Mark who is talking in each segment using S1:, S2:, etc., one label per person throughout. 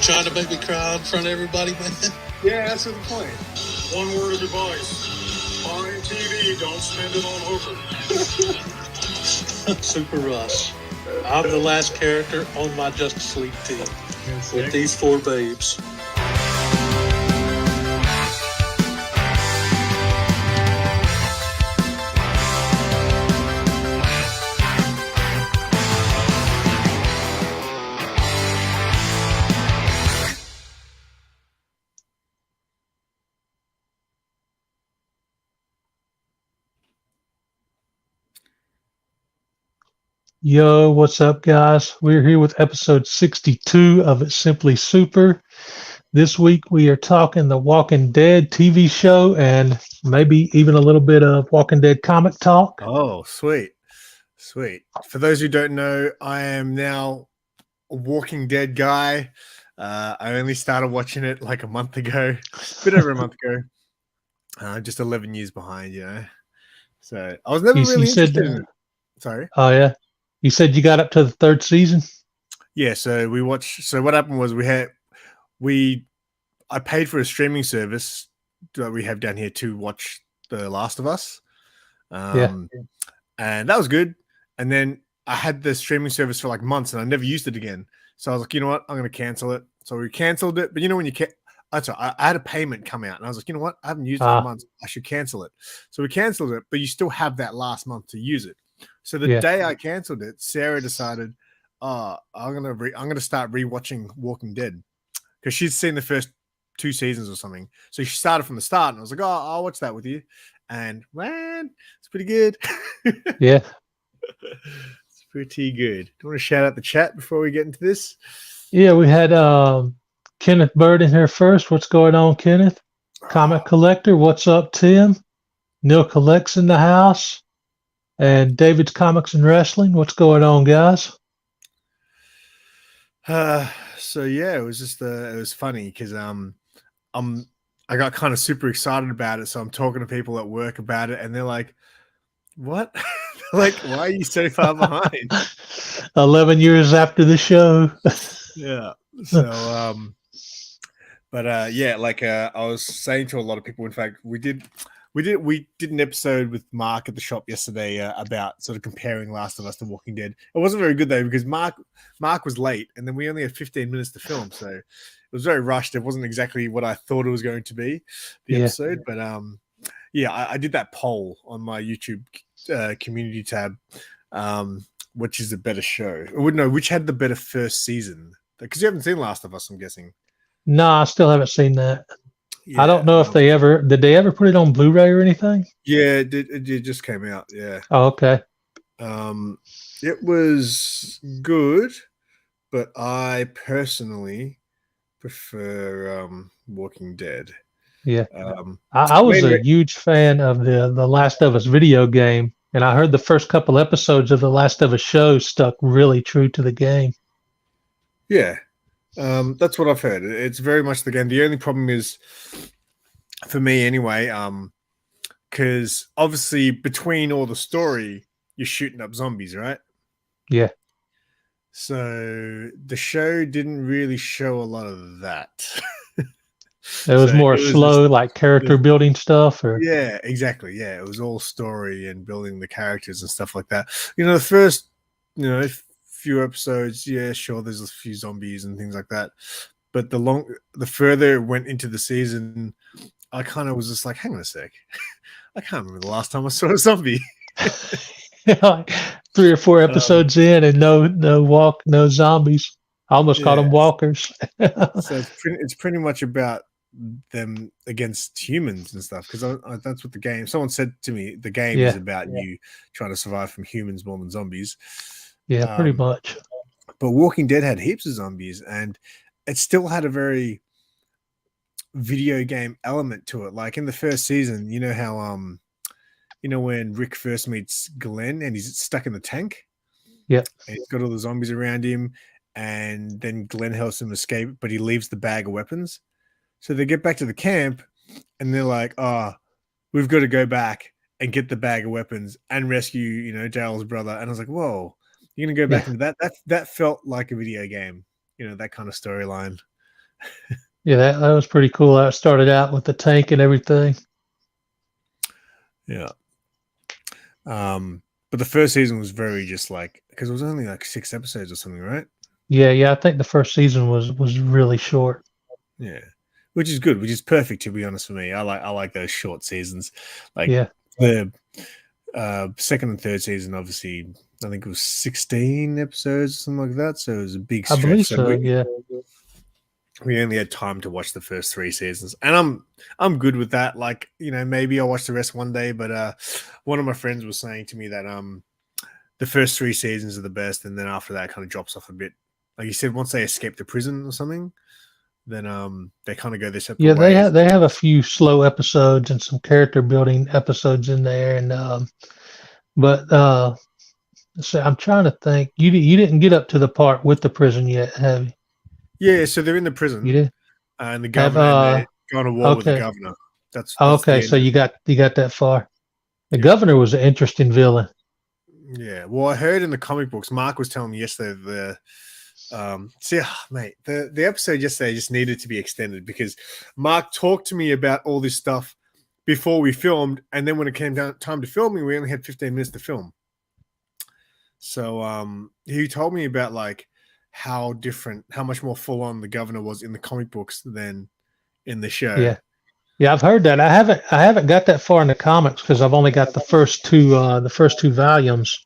S1: trying to make me cry in front of everybody, man?
S2: Yeah, that's the point.
S3: One word of advice. Buy TV, don't spend it on Hooker.
S1: Super Russ. I'm the last character on my Justice League team with these four babes. Yo, what's up, guys? We're here with episode 62 of It's Simply Super. This week we are talking the Walking Dead TV show and maybe even a little bit of Walking Dead comic talk.
S2: Oh, sweet. Sweet. For those who don't know, I am now a Walking Dead guy. I only started watching it like a month ago, a bit over a month ago. Just 11 years behind, you know. So I was never really interested in it. Sorry.
S1: Oh, yeah. You said you got up to the third season?
S2: Yeah, so we watched. So what happened was I paid for a streaming service that we have down here to watch The Last of Us. And that was good. And then I had the streaming service for like months and I never used it again. So I was like, you know what? I'm going to cancel it. So we canceled it. But you know, when you can't, that's right. I had a payment come out and I was like, you know what? I haven't used it for months. I should cancel it. So we canceled it, but you still have that last month to use it. So the day I canceled it, Sarah decided, I'm gonna start rewatching Walking Dead because she'd seen the first 2 seasons or something. So she started from the start, and I was like, I'll watch that with you. And man, it's pretty good.
S1: Yeah,
S2: it's pretty good. Do you want to shout out the chat before we get into this?
S1: Yeah, we had Kenneth Bird in here first. What's going on, Kenneth? Comic Collector. What's up, Tim? Neil Collects in the house. And David's Comics and Wrestling. What's going on, guys?
S2: So yeah, it was just it was funny because I got kind of super excited about it. So I'm talking to people at work about it, and they're like, "What? Like, why are you so far behind?"
S1: 11 years after the show.
S2: Yeah. So but yeah, like I was saying to a lot of people. In fact, we did an episode with Mark at the shop yesterday about sort of comparing Last of Us to Walking Dead. It wasn't very good though because Mark was late, and then we only had 15 minutes to film, so it was very rushed. It wasn't exactly what I thought it was going to be, the episode. But yeah, I did that poll on my YouTube community tab, which is a better show. I wouldn't know which had the better first season because you haven't seen Last of Us, I'm guessing.
S1: No, I still haven't seen that.
S2: Yeah,
S1: I don't know if did they ever put it on Blu-ray or anything?
S2: Yeah, it just came out. Yeah.
S1: Oh, okay.
S2: It was good, but I personally prefer Walking Dead.
S1: Yeah. I was a huge fan of the Last of Us video game, and I heard the first couple episodes of the Last of Us show stuck really true to the game.
S2: Yeah. That's what I've heard. It's very much the game. The only problem is, for me anyway, because obviously between all the story, you're shooting up zombies, right?
S1: Yeah.
S2: So the show didn't really show a lot of that.
S1: It was more slow, like character building stuff, or
S2: yeah, exactly. Yeah, it was all story and building the characters and stuff like that. You know, the first, few episodes, yeah, sure, there's a few zombies and things like that, but the further it went into the season, I kind of was just like, hang on a sec, I can't remember the last time I saw a zombie.
S1: Like 3 or 4 episodes in, and no zombies. I almost called them walkers.
S2: So it's pretty much about them against humans and stuff, because that's what the game. Someone said to me, the game is about you trying to survive from humans more than zombies.
S1: Yeah, pretty much.
S2: But Walking Dead had heaps of zombies, and it still had a very video game element to it. Like in the first season, you know how when Rick first meets Glenn and he's stuck in the tank?
S1: Yeah.
S2: And he's got all the zombies around him, and then Glenn helps him escape, but he leaves the bag of weapons. So they get back to the camp, and they're like, we've got to go back and get the bag of weapons and rescue, Daryl's brother. And I was like, whoa, you're going to go back into that? That felt like a video game, that kind of storyline.
S1: Yeah, that was pretty cool. That started out with the tank and everything.
S2: Yeah. But the first season was very just like, because it was only like 6 episodes or something, right?
S1: Yeah. I think the first season was really short.
S2: Yeah, which is good, which is perfect to be honest for me. I like those short seasons. Like
S1: Yeah.
S2: the second and third season, obviously, I think it was 16 episodes or something like that. So it was a big
S1: I
S2: stretch.
S1: believe
S2: So
S1: so. Yeah.
S2: we only had time to watch the first 3 seasons, and I'm good with that. Like, maybe I'll watch the rest one day. But one of my friends was saying to me that the first 3 seasons are the best, and then after that it kind of drops off a bit. Like you said, once they escape the prison or something, then they kind of go their separate
S1: Yeah,
S2: ways.
S1: they have a few slow episodes and some character building episodes in there, and but so I'm trying to think. You didn't get up to the part with the prison yet, have you?
S2: Yeah, so they're in the
S1: You
S2: prison,
S1: did
S2: and the
S1: have
S2: governor, and they're going to war with the
S1: okay.
S2: governor. That's
S1: Okay,
S2: the
S1: so
S2: end.
S1: you got that far. The
S2: Yeah,
S1: governor was an interesting villain.
S2: yeah. Well, I heard in the comic books, Mark was telling me yesterday mate, the episode yesterday just needed to be extended because Mark talked to me about all this stuff before we filmed, and then when it came down time to filming, we only had 15 minutes to film. So he told me about like how much more full on the governor was in the comic books than in the show.
S1: Yeah, I've heard that. I haven't got that far in the comics because I've only got the first two volumes.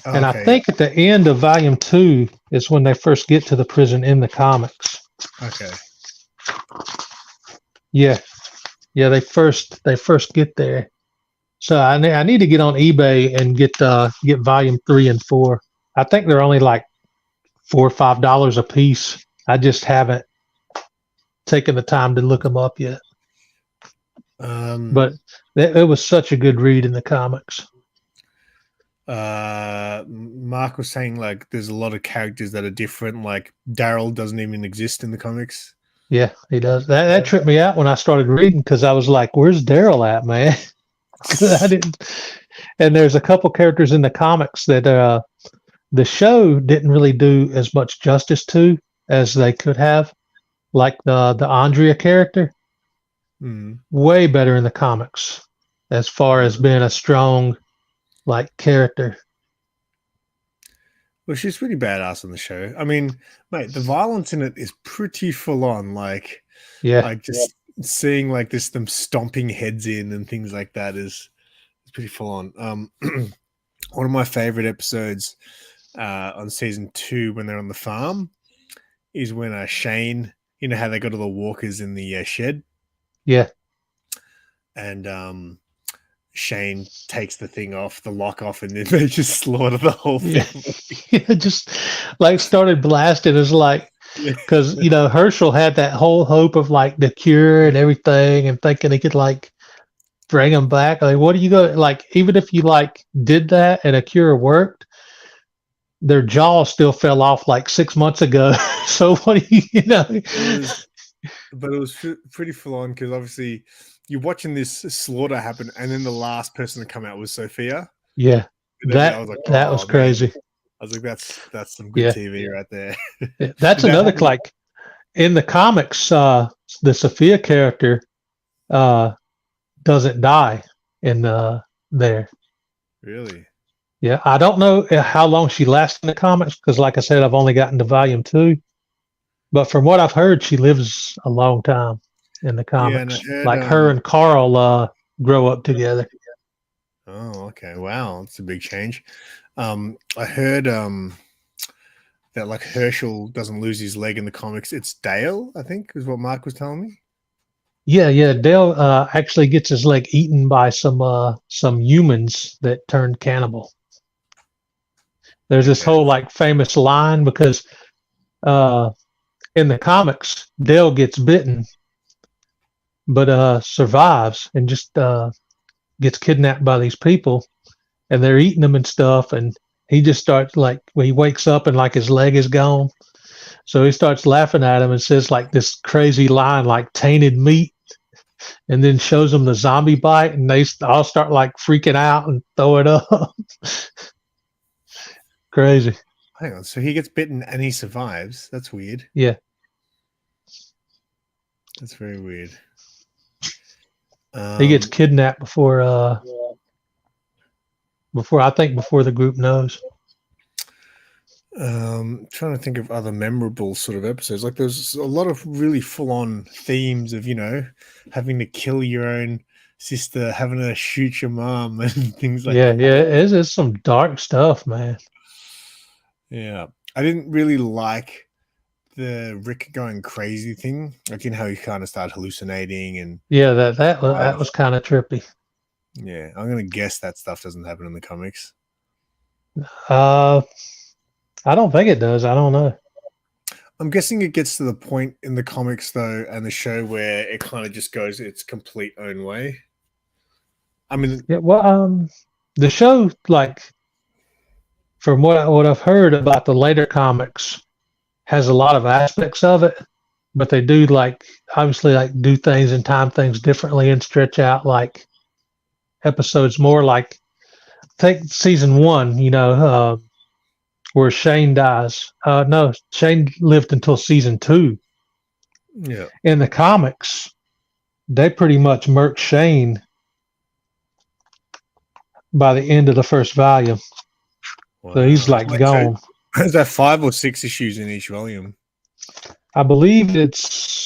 S1: And I
S2: Okay.
S1: think at the end of volume 2 is when they first get to the prison in the comics.
S2: Okay.
S1: Yeah. Yeah, they first get there. So I need to get on eBay and get volume 3 and 4. I think they're only like $4 or $5 a piece. I just haven't taken the time to look them up yet. But it was such a good read in the comics.
S2: Mark was saying like there's a lot of characters that are different. Like Daryl doesn't even exist in the comics.
S1: Yeah, he does. That tripped me out when I started reading because I was like, "Where's Daryl at, man?" I didn't. And there's a couple characters in the comics that the show didn't really do as much justice to as they could have, like the Andrea character. Way better in the comics, as far as being a strong like character.
S2: Well, she's pretty badass on the show. I mean, mate, the violence in it is pretty full on. Like, just seeing like them stomping heads in and things like that is pretty full on. One of my favorite episodes on season 2 when they're on the farm is when Shane, you know how they got all the walkers in the shed?
S1: Yeah.
S2: And Shane takes the lock off, and then they just slaughter the whole family.
S1: Yeah, just like started blasting. It's like, because Herschel had that whole hope of like the cure and everything, and thinking he could like bring them back. Like, what do you go like? Even if you like did that and a cure worked, their jaw still fell off like 6 months ago. So what do you know?
S2: But it was pretty full on because obviously you're watching this slaughter happen, and then the last person to come out was Sophia.
S1: Yeah,
S2: I was like,
S1: that was crazy.
S2: Man. I was like, that's some good TV right there.
S1: That's another like in the comics. The Sophia character doesn't die in there.
S2: Really?
S1: Yeah, I don't know how long she lasts in the comics because, like I said, I've only gotten to volume 2. But from what I've heard, she lives a long time in the comics.
S2: Yeah, heard,
S1: like her and Carl grow up together.
S2: Oh, okay. Wow, that's a big change. I heard that like Herschel doesn't lose his leg in the comics. It's Dale, I think, is what Mark was telling me.
S1: Yeah. Dale actually gets his leg eaten by some humans that turned cannibal. There's this whole like famous line because in the comics, Dale gets bitten, but survives and just gets kidnapped by these people, and they're eating him and stuff. And he just starts like when he wakes up and like his leg is gone, so he starts laughing at him and says like this crazy line like tainted meat, and then shows them the zombie bite, and they all start like freaking out and throw it up. Crazy.
S2: Hang on, so he gets bitten and he survives. That's weird.
S1: Yeah.
S2: That's very weird.
S1: He gets kidnapped before the group knows.
S2: Trying to think of other memorable sort of episodes. Like there's a lot of really full-on themes of, having to kill your own sister, having to shoot your mom and things like that.
S1: Yeah, it's some dark stuff, man.
S2: Yeah. I didn't really like the Rick going crazy thing. Like, how he kind of started hallucinating and
S1: Yeah, that was kind of trippy.
S2: yeah, I'm gonna guess that stuff doesn't happen in the comics.
S1: I don't think it does. I don't know.
S2: I'm guessing it gets to the point in the comics though, and the show where it kind of just goes its complete own way. I mean,
S1: Yeah, well, the show, like, from what I've heard about the later comics, has a lot of aspects of it, but they do obviously do things and time things differently and stretch out like episodes more. Like take season 1, where Shane dies. No, Shane lived until season 2.
S2: yeah.
S1: In the comics, they pretty much murk Shane by the end of the first volume.
S2: Wow.
S1: So he's gone.
S2: Is that 5 or 6 issues in each volume?
S1: I believe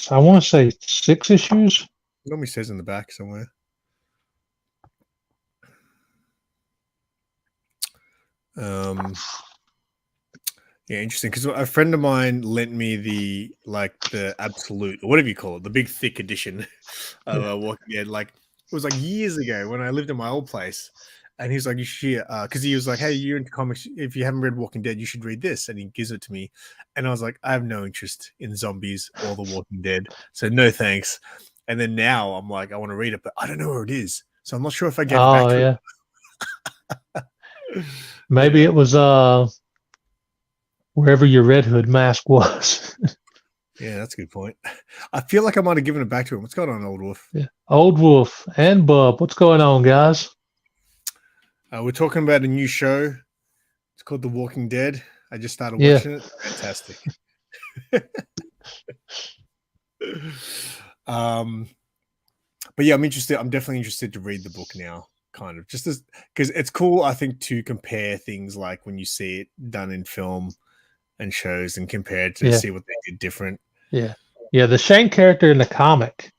S1: I want to say 6 issues.
S2: It normally says in the back somewhere. Yeah, interesting. Because a friend of mine lent me the absolute, or whatever you call it, the big thick edition of Walking Dead. Like it was years ago when I lived in my old place, and he's like, "You should," because he was like, "Hey, you're into comics. If you haven't read Walking Dead, you should read this." And he gives it to me, and I was like, "I have no interest in zombies or The Walking Dead, so no thanks." And then now I'm like, I want to read it, but I don't know where it is, so I'm not sure if I get it back to it.
S1: Maybe it was wherever your Red Hood mask was.
S2: Yeah, that's a good point. I feel like I might have given it back to him. What's going on, Old Wolf?
S1: Yeah. Old Wolf and Bub, what's going on, guys?
S2: We're talking about a new show. It's called The Walking Dead. I just started watching it. Fantastic. But yeah, I'm interested. I'm definitely interested to read the book now, kind of, just because it's cool, I think, to compare things like when you see it done in film and shows and compare it to see what they did different.
S1: Yeah. The Shane character in the comic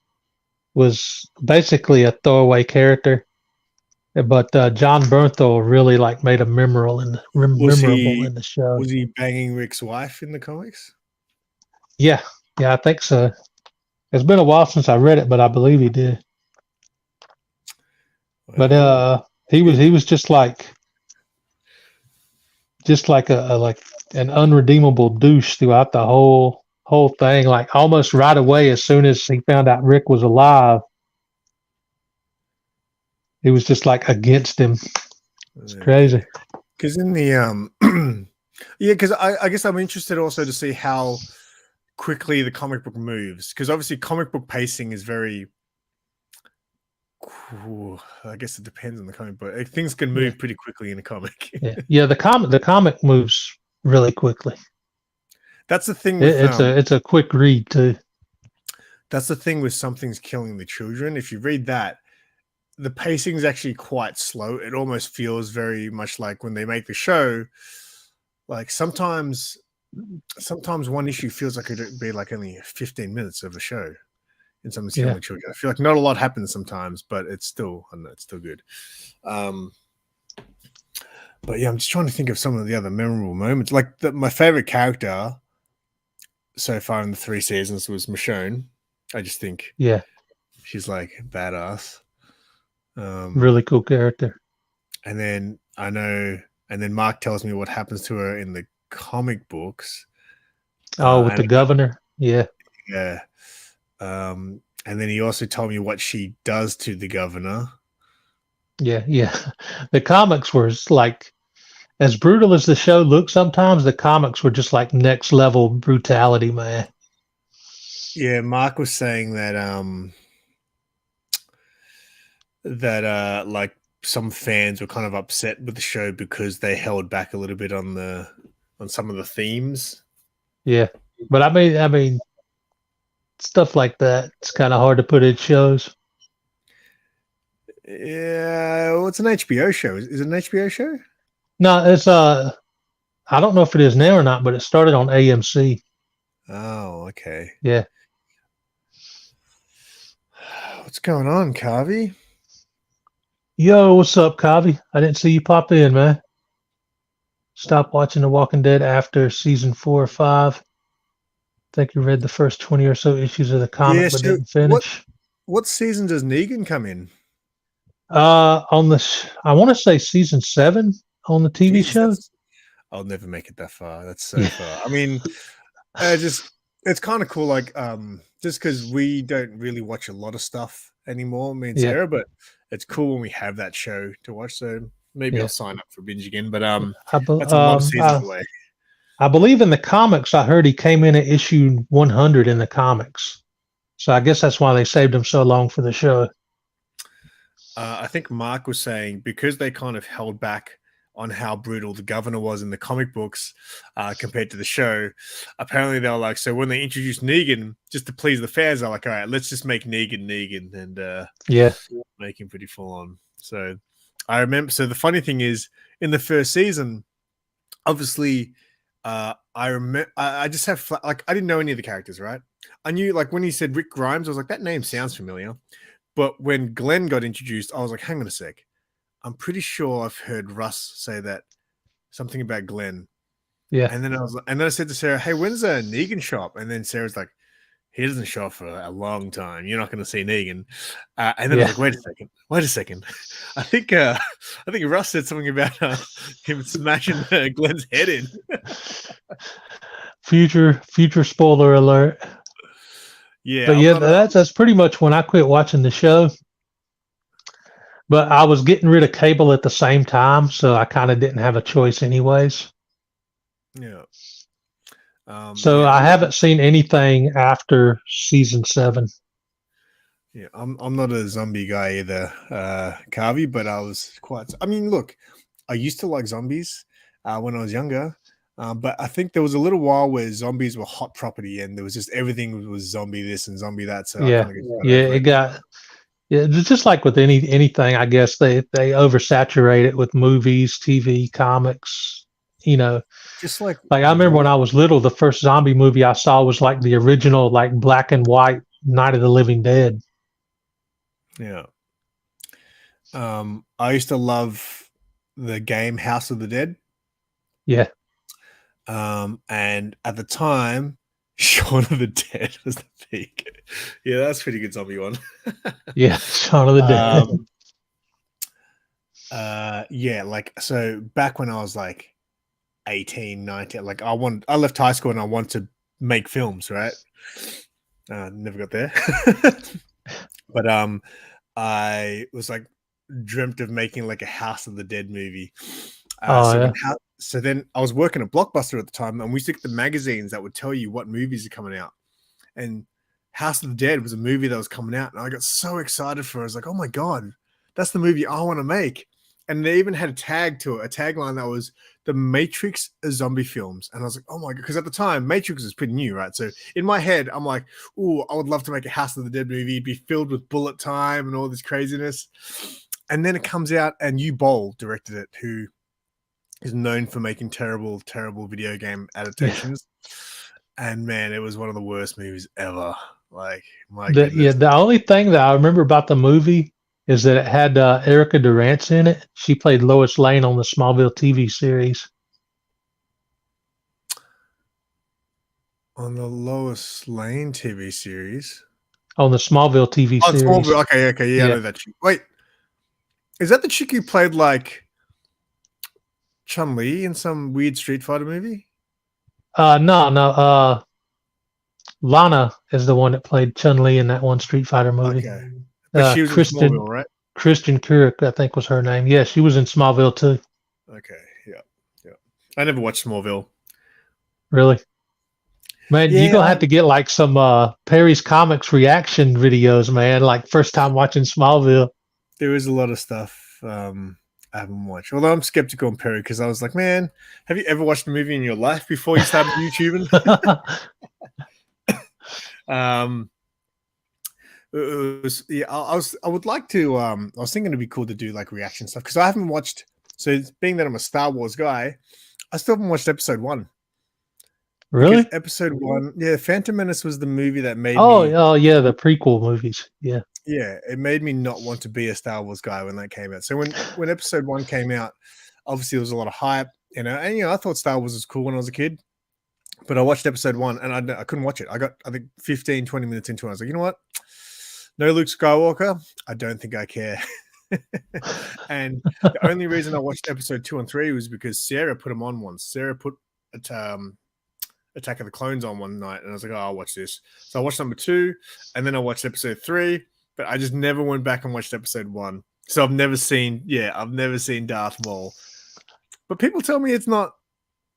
S1: was basically a throwaway character, but John Bernthal really made him memorable in the show.
S2: Was he banging Rick's wife in the comics?
S1: Yeah, I think so. It's been a while since I read it, but I believe he did. Well, but he was just like an unredeemable douche throughout the whole thing. Like almost right away, as soon as he found out Rick was alive, he was just against him. It's crazy.
S2: Because in the because I guess I'm interested also to see how quickly the comic book moves. Because obviously, comic book pacing is very. I guess it depends on the comic, but things can move pretty quickly in a comic.
S1: The comic moves really quickly.
S2: That's the thing. With,
S1: it's a quick read too.
S2: That's the thing with Something's Killing the Children. If you read that, the pacing is actually quite slow. It almost feels very much like when they make the show. Like sometimes one issue feels like it'd be only 15 minutes of a show. In Something's Killing the Children, I feel like not a lot happens sometimes, but it's still good. But yeah, I'm just trying to think of some of the other memorable moments. My favorite character so far in the 3 seasons was Michonne. I just think, she's badass.
S1: Really cool character.
S2: And then Mark tells me what happens to her in the comic books.
S1: With the governor, yeah.
S2: And then he also told me what she does to the governor.
S1: Yeah. The comics were as brutal as the show looked. Sometimes the comics were just next level brutality, man.
S2: Yeah, Mark was saying that some fans were kind of upset with the show because they held back a little bit on some of the themes.
S1: Yeah, but I mean, stuff like that. It's kind of hard to put in shows.
S2: Yeah, well, it's an HBO show. Is it an HBO show?
S1: No, it's I don't know if it is now or not, but it started on AMC.
S2: Oh, okay.
S1: Yeah.
S2: What's going on, Carvey?
S1: Yo, what's up, Kavi? I didn't see you pop in, man. Stop watching The Walking Dead after season 4 or 5. I think you read the first 20 or so issues of the comic,
S2: Yeah,
S1: but
S2: so
S1: didn't finish.
S2: What season does Negan come in?
S1: On I want to say season 7 on the TV
S2: Jesus,
S1: show.
S2: I'll never make it that far. That's so
S1: Yeah.
S2: far. I mean, it's kind of cool. Like, just because we don't really watch a lot of stuff anymore, me and
S1: Yeah.
S2: Sarah, but it's cool when we have that show to watch. So maybe
S1: Yeah.
S2: I'll sign up for binge again. But
S1: I, be-
S2: that's a lot of seasons away.
S1: I believe in the comics, I heard he came in at issue 100 in the comics. So I guess that's why they saved him so long for the show.
S2: I think Mark was saying because they kind of held back on how brutal the governor was in the comic books compared to the show. Apparently, they were like, so when they introduced Negan, just to please the fans, they're like, all right, let's just make Negan and make him pretty full on. So I remember. So the funny thing is, in the first season, obviously, I remember. I just have like I didn't know any of the characters, right? I knew like when he said Rick Grimes, I was like, that name sounds familiar. But when Glenn got introduced, I was like, hang on a sec. I'm pretty sure I've heard Russ say that something about Glenn.
S1: Yeah.
S2: And then I said to Sarah, hey, when's a Negan shop? And then Sarah's like, he doesn't show up for a long time. You're not going to see Negan. And then I was like, wait a second. I think Russ said something about him smashing Glenn's head in.
S1: Future spoiler alert.
S2: Yeah.
S1: But yeah, that's pretty much when I quit watching the show. But I was getting rid of cable at the same time, so I kind of didn't have a choice anyways.
S2: Yeah.
S1: I haven't seen anything after season 7.
S2: Yeah, I'm not a zombie guy either, Carvey, but I was quite. I mean, look, I used to like zombies when I was younger, but I think there was a little while where zombies were hot property, and there was just everything was zombie this and zombie that. So
S1: it's just like with anything. I guess they oversaturate it with movies, TV, comics.
S2: Just like
S1: I remember when I was little, the first zombie movie I saw was like the original, like black and white Night of the Living Dead.
S2: Yeah. I used to love the game House of the Dead.
S1: Yeah.
S2: And at the time, Shaun of the Dead was the peak. Yeah, that's a pretty good zombie one.
S1: Yeah, Shaun of the
S2: Dead. Yeah, like so back when I was like 18, 19, like I left high school and I wanted to make films, right? Never got there. But I was like dreamt of making like a House of the Dead movie. So then I was working at Blockbuster at the time, and we used to get the magazines that would tell you what movies are coming out. And House of the Dead was a movie that was coming out, and I got so excited for it. I was like, oh my God, that's the movie I want to make. And they even had a tag to it, a tagline that was The Matrix of zombie films. And I was like, oh my God, because at the time, Matrix was pretty new, right? So in my head, I'm like, oh, I would love to make a House of the Dead movie. It'd be filled with bullet time and all this craziness. And then it comes out, and Uwe Boll directed it, who is known for making terrible, terrible video game adaptations. And man, it was one of the worst movies ever. Like, my goodness.
S1: The only thing that I remember about the movie is that it had Erica Durance in it. She played Lois Lane on the Smallville TV series.
S2: On the Lois Lane TV series?
S1: On the Smallville TV series.
S2: Smallville. Okay, yeah, I know that chick. Wait, is that the chick who played like Chun-Li in some weird Street Fighter movie?
S1: No. Lana is the one that played Chun-Li in that one Street Fighter movie.
S2: Okay. But she was in Smallville, right?
S1: Kristen Kurek, I think was her name. Yeah, she was in Smallville too.
S2: Okay, yeah. I never watched Smallville.
S1: Really? Man, you're going to have to get like some Perry's Comics reaction videos, man, like first time watching Smallville.
S2: There is a lot of stuff I haven't watched. Although I'm skeptical on Perry because I was like, man, have you ever watched a movie in your life before you started YouTubing? Um, yeah, I would like to. I was thinking it'd be cool to do like reaction stuff because I haven't watched. So being that I'm a Star Wars guy, I still haven't watched Episode 1.
S1: Really?
S2: Because Episode 1, Phantom Menace was the movie that made
S1: Oh,
S2: me.
S1: oh yeah, the prequel movies. Yeah.
S2: Yeah, it made me not want to be a Star Wars guy when that came out. So when Episode 1 came out, obviously there was a lot of hype, and I thought Star Wars was cool when I was a kid. But I watched Episode 1 and I couldn't watch it. I got, I think, 15, 20 minutes into it. I was like, you know what? No Luke Skywalker. I don't think I care. And the only reason I watched Episode 2 and 3 was because Sarah put them on once. Sarah put Attack of the Clones on one night, and I was like, oh, I'll watch this. So I watched number 2, and then I watched Episode 3, but I just never went back and watched Episode 1. So I've never seen Darth Maul. But people tell me it's not,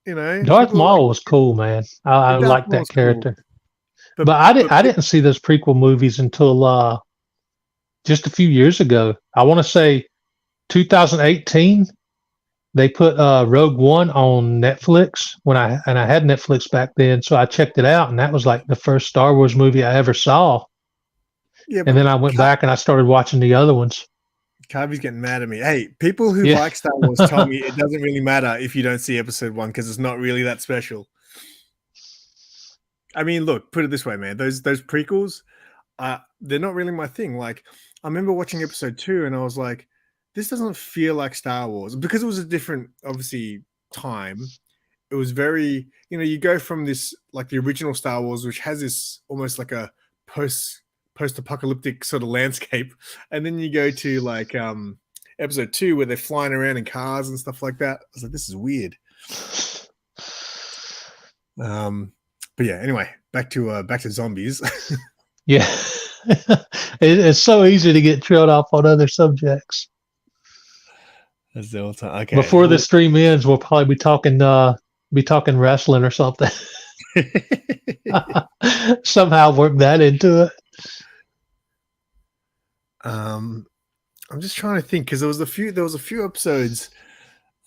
S1: Darth Maul was cool, man. I like that character. Cool. But I didn't see those prequel movies until just a few years ago. I want to say 2018. They put Rogue One on Netflix I had Netflix back then, so I checked it out, and that was like the first Star Wars movie I ever saw. Yeah, and then I went back and I started watching the other ones.
S2: Carvy's getting mad at me. Hey, people who like Star Wars tell me it doesn't really matter if you don't see Episode 1 because it's not really that special. I mean, look, put it this way, man. Those prequels, they're not really my thing. Like, I remember watching Episode 2 and I was like, this doesn't feel like Star Wars because it was a different, obviously, time. It was very, you go from this, like the original Star Wars, which has this almost like a post-apocalyptic sort of landscape, and then you go to like Episode 2 where they're flying around in cars and stuff like that. I was like, this is weird. But yeah, anyway, back to zombies.
S1: Yeah. It's so easy to get trailed off on other subjects.
S2: That's the whole time. Okay.
S1: Before the stream ends, we'll probably be talking wrestling or something. Somehow work that into it.
S2: I'm just trying to think because there was a few episodes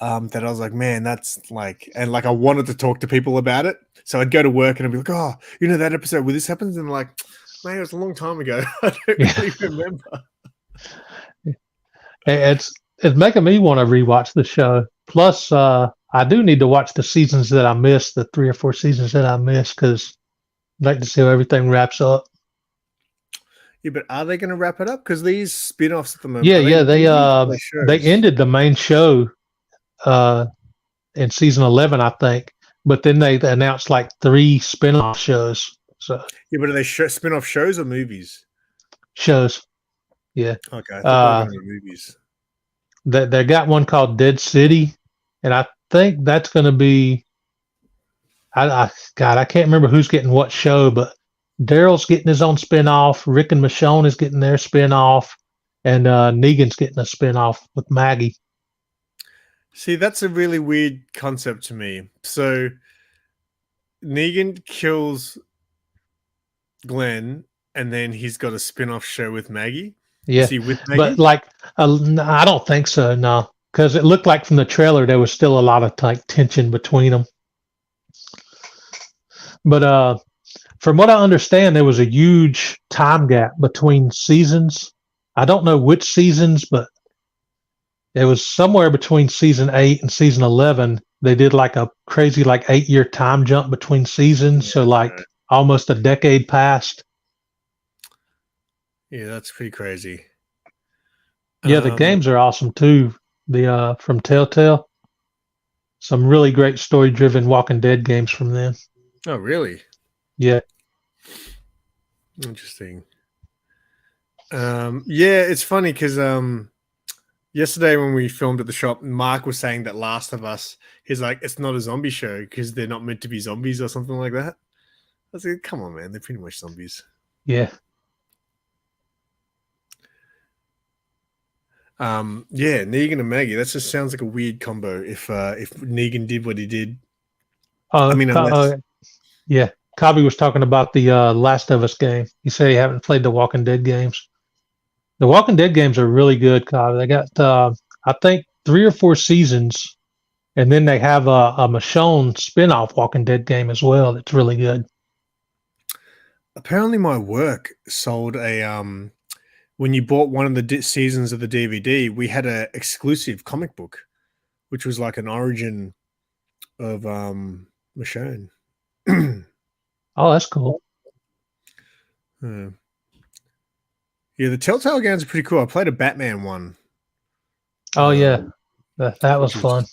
S2: that I was like, man, that's like, and like I wanted to talk to people about it. So I'd go to work and I'd be like, oh, that episode where this happens, and like, man, it was a long time ago. I don't really remember.
S1: It's making me want to rewatch the show. Plus, I do need to watch the seasons that I missed, the 3 or 4 seasons that I missed, because I'd like to see how everything wraps up.
S2: Yeah, but are they going to wrap it up? Because these spin-offs at the moment.
S1: Yeah, they ended the main show in season 11, I think. But then they announced like 3 spin-off shows. So
S2: yeah, but are they spin-off shows or movies?
S1: Shows. Yeah.
S2: Okay. I thought they were movies.
S1: They got one called Dead City, and I think that's going to be. I can't remember who's getting what show, but Daryl's getting his own spinoff. Rick and Michonne is getting their spinoff, and Negan's getting a spinoff with Maggie.
S2: See, that's a really weird concept to me. So Negan kills Glenn, and then he's got a spin-off show with Maggie.
S1: Yeah,
S2: is he with Maggie?
S1: But like, I don't think so. No, because it looked like from the trailer there was still a lot of like tension between them. But from what I understand, there was a huge time gap between seasons. I don't know which seasons, but it was somewhere between season 8 and season 11. They did like a crazy 8-year time jump between seasons. Yeah, so like almost a decade passed.
S2: Yeah, that's pretty crazy.
S1: Yeah, the games are awesome too. The from Telltale. Some really great story-driven Walking Dead games from them.
S2: Oh, really?
S1: Yeah.
S2: Interesting. Yeah, it's funny because yesterday when we filmed at the shop, Mark was saying that Last of Us, he's like, it's not a zombie show because they're not meant to be zombies or something like that. I was like, come on, man, they're pretty much zombies.
S1: Yeah.
S2: Yeah, Negan and Maggie. That just sounds like a weird combo. If Negan did what he did, I mean,
S1: yeah. Cobby was talking about the Last of Us game. He said he haven't played the Walking Dead games. The Walking Dead games are really good, Cobby. They got I think 3 or 4 seasons, and then they have a Michonne spin-off Walking Dead game as well. That's really good.
S2: Apparently, my work sold a when you bought one of the seasons of the DVD, we had a exclusive comic book, which was like an origin of Michonne.
S1: Oh, that's cool.
S2: Yeah, the Telltale games are pretty cool. I played a Batman one.
S1: Oh yeah, that was fun.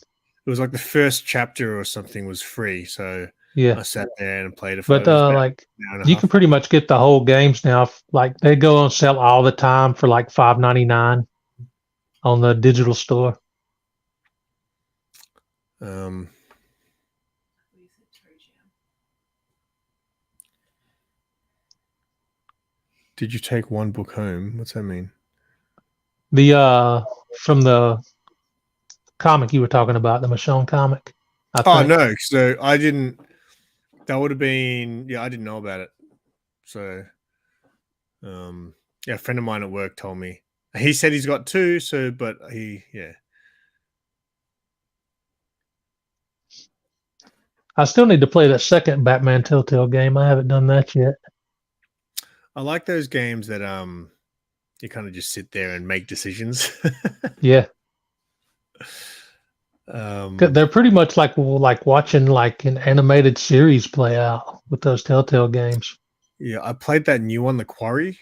S2: It was like the first chapter or something was free, so
S1: Yeah,
S2: I sat there and played it for
S1: but like
S2: an hour and a
S1: you
S2: half.
S1: can pretty much get the whole games now. Like they go on sale all the time for like $5.99 on the digital store.
S2: Did you take one book home? What's that mean?
S1: The from the comic you were talking about, the Michonne comic.
S2: Oh no, so I didn't. That would have been I didn't know about it. So, a friend of mine at work told me. He said he's got two. So, but
S1: I still need to play that second Batman Telltale game. I haven't done that yet.
S2: I like those games that you kind of just sit there and make decisions.
S1: Yeah. They're pretty much like watching like an animated series play out with those Telltale games.
S2: Yeah, I played that new one, The Quarry.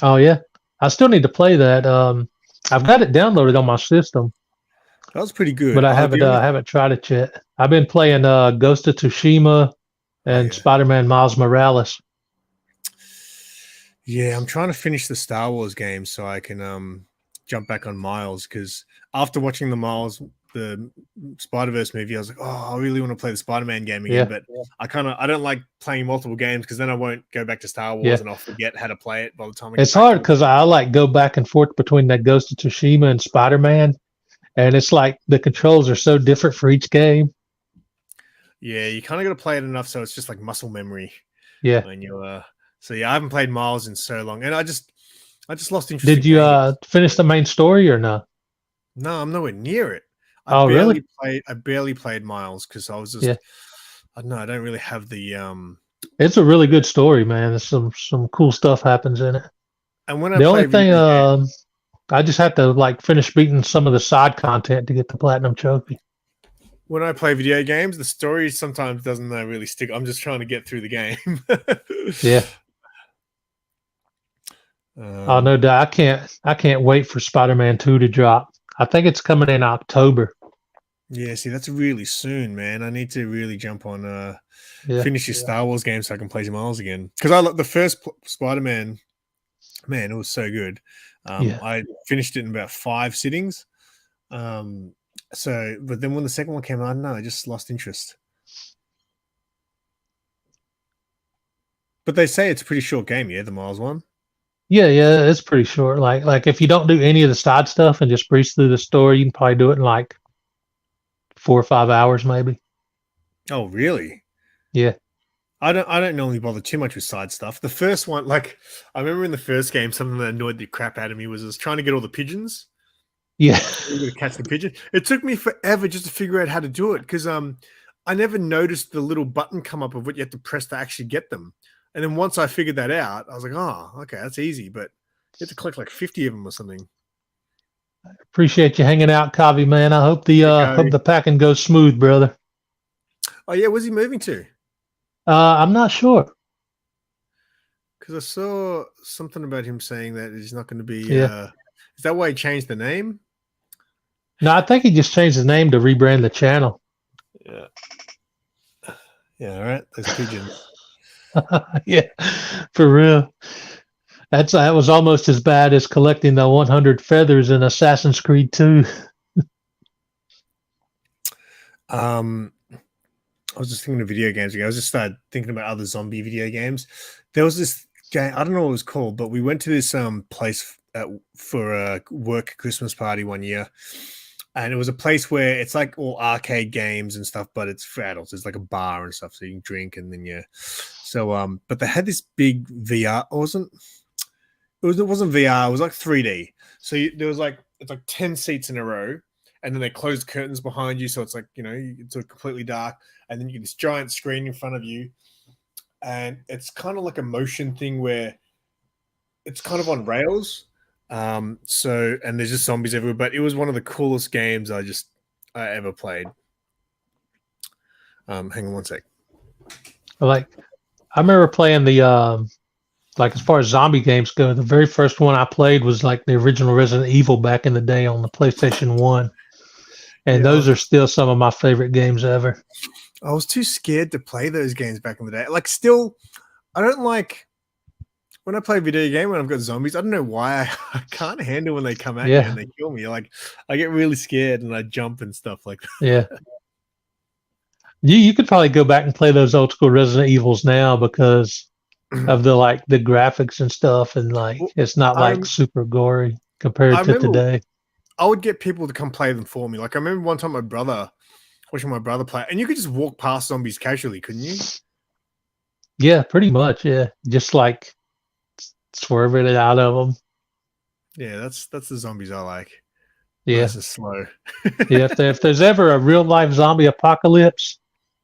S1: Oh yeah, I still need to play that. I've got it downloaded on my system.
S2: That was pretty good,
S1: but I haven't tried it yet. I've been playing Ghost of Tsushima and Spider-Man Miles Morales.
S2: Yeah, I'm trying to finish the Star Wars game so I can jump back on Miles, because after watching the Spider-Verse movie, I was like, oh, I really want to play the Spider-Man game again. But I don't like playing multiple games, because then I won't go back to Star Wars and I'll forget how to play it by the time I get
S1: It's hard because I like go back and forth between that Ghost of Tsushima and Spider-Man, and it's like the controls are so different for each game.
S2: Yeah, you kind of got to play it enough so it's just like muscle memory.
S1: Yeah.
S2: When you so I haven't played Miles in so long, and I just lost interest.
S1: Did you finish the main story or not?
S2: No, I'm nowhere near it.
S1: Really?
S2: I barely played Miles because I was just I don't know. I don't really have the.
S1: It's a really good story, man. There's some cool stuff happens in it.
S2: And when I
S1: the only thing, I just have to like finish beating some of the side content to get the platinum trophy.
S2: When I play video games, the story sometimes doesn't really stick. I'm just trying to get through the game.
S1: Yeah. Oh no doubt. I can't wait for Spider-Man 2 to drop. I think it's coming in October.
S2: Yeah, see, that's really soon, man. I need to really jump on finish your Star Wars game so I can play some Miles again. Because I the first Spider-Man, man, it was so good. I finished it in about 5 sittings. So, but then when the second one came out, I just lost interest. But they say it's a pretty short game, the Miles one.
S1: Yeah, it's pretty short. Like if you don't do any of the side stuff and just breeze through the story, you can probably do it in like 4 or 5 hours, maybe.
S2: Oh, really?
S1: Yeah.
S2: I don't normally bother too much with side stuff. The first one, like I remember in the first game, something that annoyed the crap out of me was trying to get all the pigeons.
S1: Yeah.
S2: To catch the pigeon. It took me forever just to figure out how to do it, because I never noticed the little button come up of what you have to press to actually get them. And then once I figured that out, I was like, oh, okay, that's easy. But you have to collect like 50 of them or something.
S1: I appreciate you hanging out, Kavi, man. I hope the packing goes smooth, brother.
S2: Oh yeah, where's he moving to?
S1: I'm not sure.
S2: Because I saw something about him saying that he's not going to be. Is that why he changed the name?
S1: No, I think he just changed his name to rebrand the channel.
S2: Yeah. Yeah, all right. Those pigeons.
S1: Yeah, for real. That was almost as bad as collecting the 100 feathers in Assassin's Creed 2.
S2: I was just thinking of video games again. I was just started thinking about other zombie video games. There was this game, I don't know what it was called, but we went to this place for a work Christmas party one year. And it was a place where it's like all arcade games and stuff, but it's for adults. It's like a bar and stuff, so you can drink and then So, but they had this big VR. It wasn't VR. It was like 3D. So it's like 10 seats in a row, and then they close curtains behind you, so it's like it's completely dark, and then you get this giant screen in front of you, and it's kind of like a motion thing where it's kind of on rails. So and there's just zombies everywhere, but it was one of the coolest games I ever played. Hang on one sec.
S1: Like, I remember playing the like as far as zombie games go, the very first one I played was like the original Resident Evil back in the day on the PlayStation 1. And those are still some of my favorite games ever.
S2: I was too scared to play those games back in the day. Like, still, I don't like when I play a video game when I've got zombies. I don't know why I can't handle when they come at me and they kill me. Like, I get really scared and I jump and stuff like that.
S1: Yeah. You could probably go back and play those old school Resident Evils now because of the graphics and stuff, and like it's not like super gory compared to today.
S2: I would get people to come play them for me. Like, I remember one time watching my brother play, and you could just walk past zombies casually, couldn't you?
S1: Yeah, pretty much. Yeah, just like swerving it out of them.
S2: Yeah, that's the zombies I like.
S1: Yeah,
S2: nice and slow.
S1: Yeah, if there's ever a real life zombie apocalypse,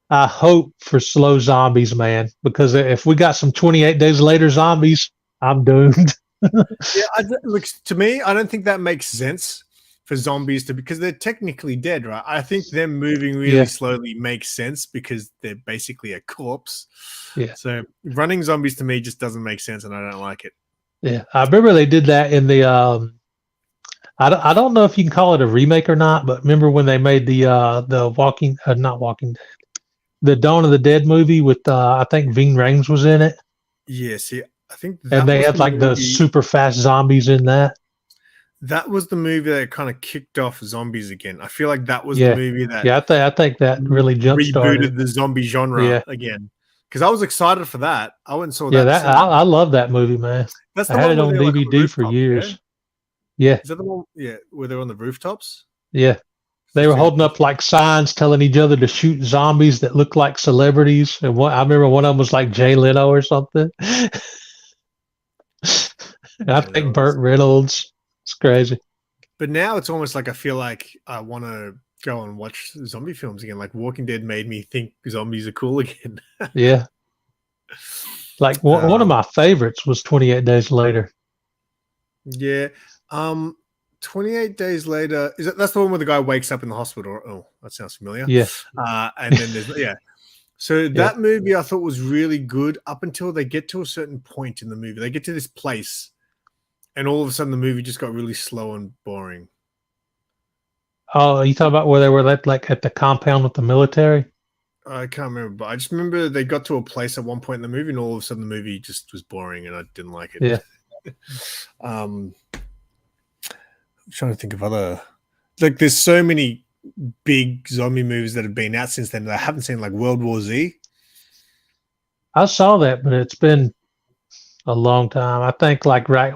S1: I hope for slow zombies, man. Because if we got some 28 Days Later zombies, I'm doomed.
S2: Yeah, look, to me, I don't think that makes sense for zombies because they're technically dead, right? I think them moving really slowly makes sense because they're basically a corpse.
S1: Yeah.
S2: So running zombies to me just doesn't make sense, and I don't like it.
S1: Yeah, I remember they did that in the. I don't know if you can call it a remake or not, but remember when they made the not Walking Dead, the Dawn of the Dead movie with I think Ving Rhames was in it.
S2: Yeah, see, I think that
S1: and they had like the super fast zombies in that.
S2: That was the movie that kind of kicked off zombies again. I feel like that was the movie that
S1: I think that really
S2: rebooted the zombie genre again. Because I was excited for that. I went and saw that.
S1: Yeah, I love that movie, man.
S2: That's the
S1: I had
S2: one
S1: it on DVD for years. Yeah.
S2: Is that the one? Yeah, where they're on the rooftops?
S1: Yeah. They were holding up like signs telling each other to shoot zombies that look like celebrities. And I remember one of them was like Jay Leno or something. I think Burt Reynolds. It's crazy.
S2: But now it's almost like I feel like I want to go and watch zombie films again. Like Walking Dead made me think zombies are cool again.
S1: Yeah. Like one of my favorites was 28 Days Later.
S2: Yeah. 28 Days Later. That's the one where the guy wakes up in the hospital? Oh, that sounds familiar.
S1: Yeah.
S2: And then there's So that movie I thought was really good up until they get to a certain point in the movie. They get to this place, and all of a sudden the movie just got really slow and boring.
S1: Oh, you talking about where they were like at the compound with the military?
S2: I can't remember, but I just remember they got to a place at one point in the movie, and all of a sudden the movie just was boring, and I didn't like it.
S1: Yeah.
S2: I'm trying to think of other, like, there's so many big zombie movies that have been out since then that I haven't seen, like World War Z.
S1: I saw that, but it's been a long time. I think like right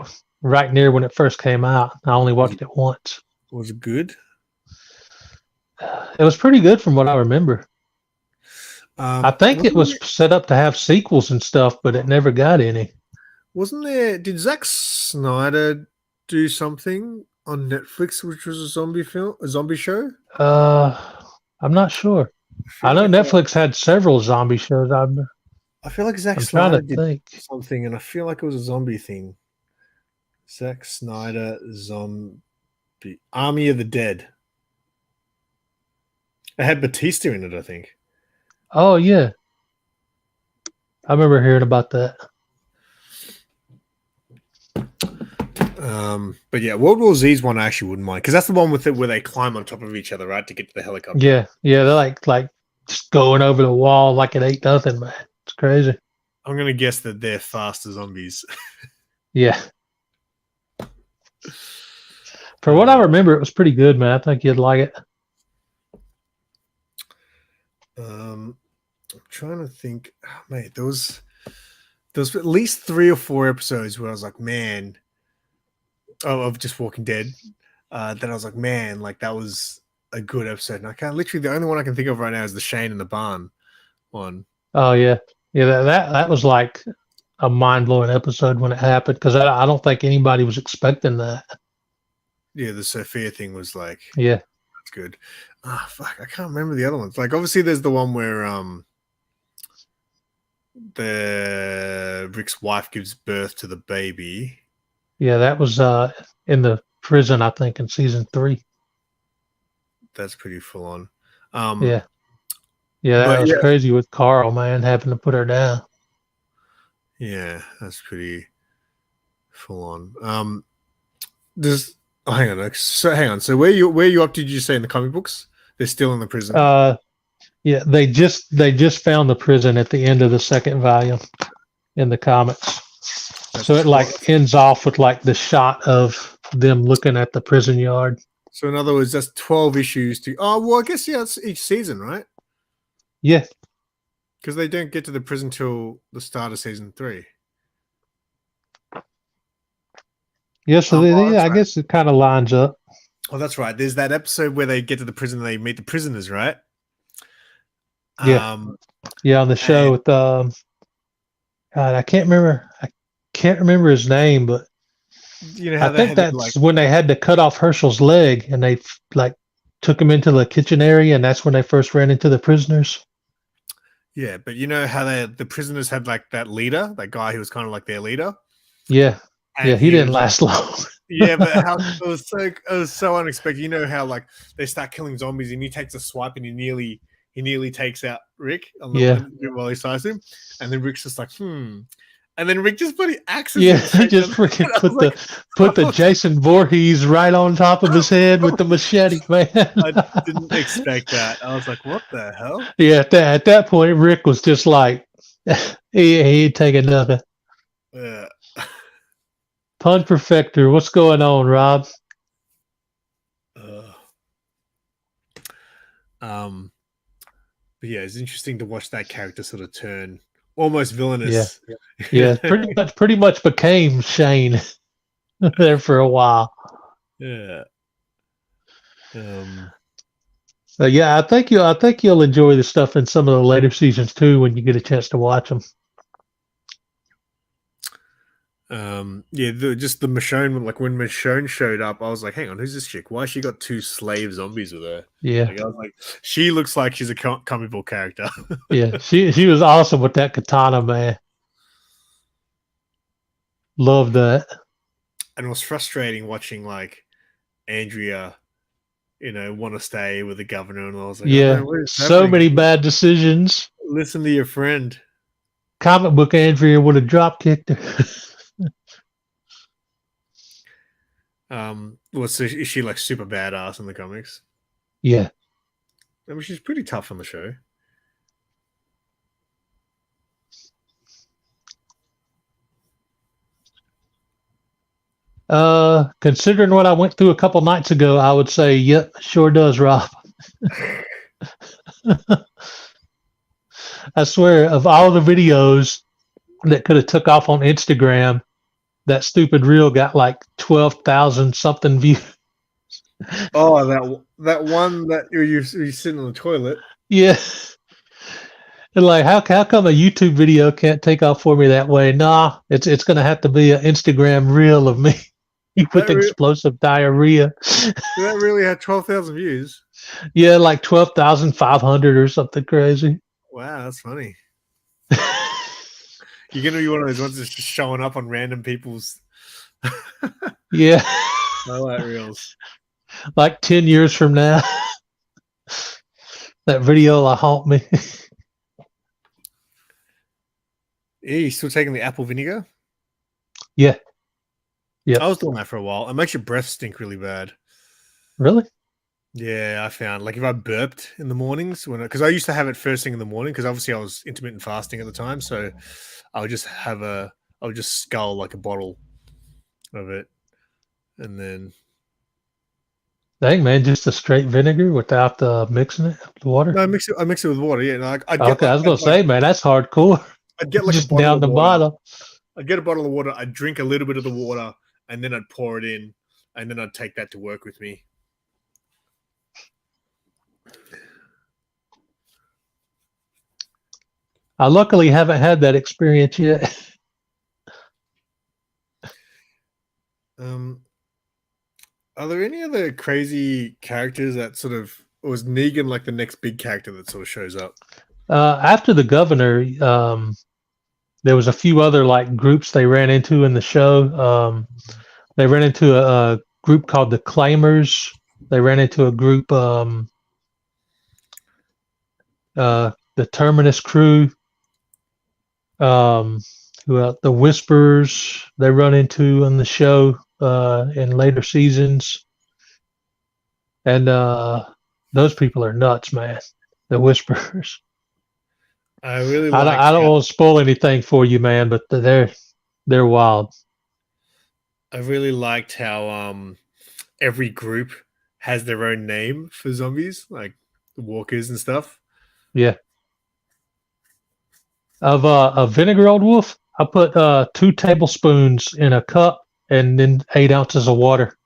S1: near when it first came out. I only watched it once.
S2: Was it good?
S1: It was pretty good from what I remember. I think it was set up to have sequels and stuff, but it never got any.
S2: Wasn't there? Did Zack Snyder do something on Netflix, which was a zombie show?
S1: I'm not sure. I know Netflix had several zombie shows.
S2: I feel like Zack Snyder did something, and I feel like it was a zombie thing. Zack Snyder zombie Army of the Dead. It had Batista in it, I think.
S1: Oh yeah, I remember hearing about that.
S2: But yeah, World War Z is one I actually wouldn't mind because that's the one with it where they climb on top of each other, right, to get to the helicopter.
S1: Yeah, they're like just going over the wall like it ain't nothing, man. It's crazy.
S2: I'm gonna guess that they're faster zombies.
S1: Yeah. For what I remember, it was pretty good, man. I think you'd like it.
S2: I'm trying to think, mate. There was at least 3 or 4 episodes where I was like, man, of just Walking Dead. That I was like, man, like that was a good episode. And I can't literally the only one I can think of right now is the Shane in the barn one. Oh
S1: yeah, that was like a mind blowing episode when it happened because I don't think anybody was expecting that.
S2: Yeah, the Sophia thing was like,
S1: yeah,
S2: that's good. Fuck, I can't remember the other ones. Like, obviously, there's the one where the Rick's wife gives birth to the baby.
S1: Yeah, that was in the prison, I think, in season 3.
S2: That's pretty full on.
S1: Yeah. Yeah, that
S2: But
S1: was
S2: yeah,
S1: crazy with Carl, man, having to put her down.
S2: yeah, that's pretty full on. Does hang on. Hang on. So where you up to? Did you say in the comic books? They're still in the prison.
S1: Yeah, they just found the prison at the end of the second volume in the comics. So it like ends off with like the shot of them looking at the prison yard.
S2: So in other words, that's 12 issues to. Oh well, I guess yeah, it's each season, right?
S1: Yeah.
S2: Because they don't get to the prison till the start of season 3.
S1: Yeah, so I guess it kind of lines up.
S2: Oh, that's right. There's that episode where they get to the prison and they meet the prisoners, right?
S1: Yeah. Yeah, on the show with God, I can't remember his name, but
S2: you know how
S1: I think that's when they had to cut off Herschel's leg and they like took him into the kitchen area, and that's when they first ran into the prisoners.
S2: Yeah, but you know how the prisoners had like that leader, that guy who was kind of like their leader.
S1: Yeah, and yeah, he didn't last long.
S2: Yeah, but how it was so unexpected. You know how like they start killing zombies and he takes a swipe and he nearly takes out Rick while he sighs him, and then Rick's just like and then Rick just bloody axes him.
S1: He just freaking put the Jason Voorhees right on top of his head with the machete, man.
S2: I didn't expect that. I was like, what the hell?
S1: Yeah, at that point, Rick was just like, he ain't taking nothing. Pun Perfector, what's going on, Rob?
S2: But yeah, it's interesting to watch that character sort of turn almost villainous.
S1: Yeah, pretty much became Shane there for a while.
S2: Yeah.
S1: Yeah, I think you'll enjoy the stuff in some of the later seasons too when you get a chance to watch them.
S2: Just the Michonne, like when Michonne showed up, I was like, hang on, who's this chick? Why has she got 2 slave zombies with her?
S1: Yeah.
S2: Like, I was like, she looks like she's a comic book character.
S1: Yeah, she was awesome with that katana, man. Love that.
S2: And it was frustrating watching like Andrea, want to stay with the governor, and I was like,
S1: yeah, so many bad decisions.
S2: Listen to your friend.
S1: Comic book Andrea would have drop kicked her.
S2: So is she like super badass in the comics?
S1: Yeah.
S2: I mean, she's pretty tough on the show.
S1: Considering what I went through a couple nights ago, I would say, yep, sure does, Rob. I swear, of all the videos that could have took off on Instagram, that stupid reel got like 12,000 something views.
S2: Oh, that one that you're sitting on the toilet.
S1: Yeah. And like, how come a YouTube video can't take off for me that way? Nah, it's gonna have to be an Instagram reel of me with explosive diarrhea.
S2: That really had 12,000 views.
S1: Yeah, like 12,500 or something crazy.
S2: Wow, that's funny. You're gonna be one of those ones that's just showing up on random people's.
S1: Yeah.
S2: Highlight reels.
S1: Like 10 years from now, that video will haunt me.
S2: Yeah, you still taking the apple vinegar?
S1: Yeah. Yeah.
S2: I was doing that for a while. It makes your breath stink really bad.
S1: Really?
S2: Yeah, I found like if I burped in the mornings because I used to have it first thing in the morning because obviously I was intermittent fasting at the time, so I would just scull like a bottle of it, and then.
S1: Dang, man, just a straight vinegar without mixing it with water?
S2: No, I mix it with water. Yeah, no,
S1: I was gonna say, man, that's hardcore.
S2: I'd get like
S1: just down the bottle.
S2: I'd get a bottle of water. I'd drink a little bit of the water, and then I'd pour it in, and then I'd take that to work with me.
S1: I luckily haven't had that experience yet.
S2: Are there any other crazy characters that sort of, or was Negan like the next big character that sort of shows up?
S1: After the governor, there was a few other like groups they ran into in the show. They ran into a group called the Claimers. They ran into a group, the Terminus crew, who else? The Whispers. They run into on the show in later seasons, and those people are nuts, man. The Whispers.
S2: I really
S1: I don't want to spoil anything for you, man, but they're wild.
S2: I really liked how every group has their own name for zombies, like the walkers and stuff.
S1: Yeah. Of a vinegar old wolf, I put 2 tablespoons in a cup and then 8 ounces of water.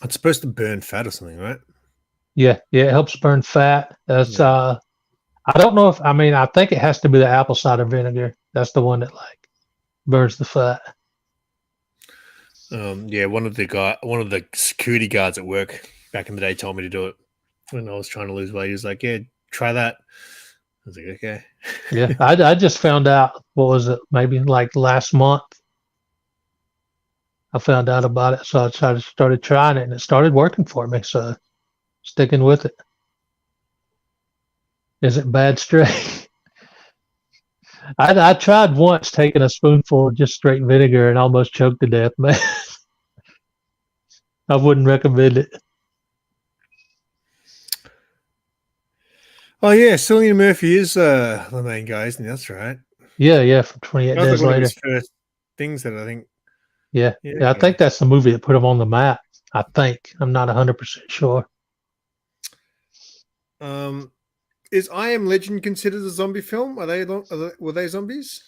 S2: It's supposed to burn fat or something, right?
S1: Yeah, it helps burn fat. That's I don't know if I think it has to be the apple cider vinegar. That's the one that like burns the fat.
S2: Yeah, one of the security guards at work back in the day told me to do it when I was trying to lose weight. He was like, "Yeah, try that." I was like, "Okay."
S1: Yeah, I just found out, what was it, maybe like last month. I found out about it, so I started trying it, and it started working for me. So sticking with it. Is it bad straight? I tried once taking a spoonful of just straight vinegar and almost choked to death, man. I wouldn't recommend it.
S2: Oh yeah, Cillian Murphy is the main guy, isn't he? That's right.
S1: Yeah, from 28
S2: That was
S1: Days
S2: like one of
S1: Later.
S2: his first things that I think.
S1: Yeah, I think that's the movie that put him on the map. I think. I'm not 100% sure.
S2: Is I Am Legend considered a zombie film? Were they zombies?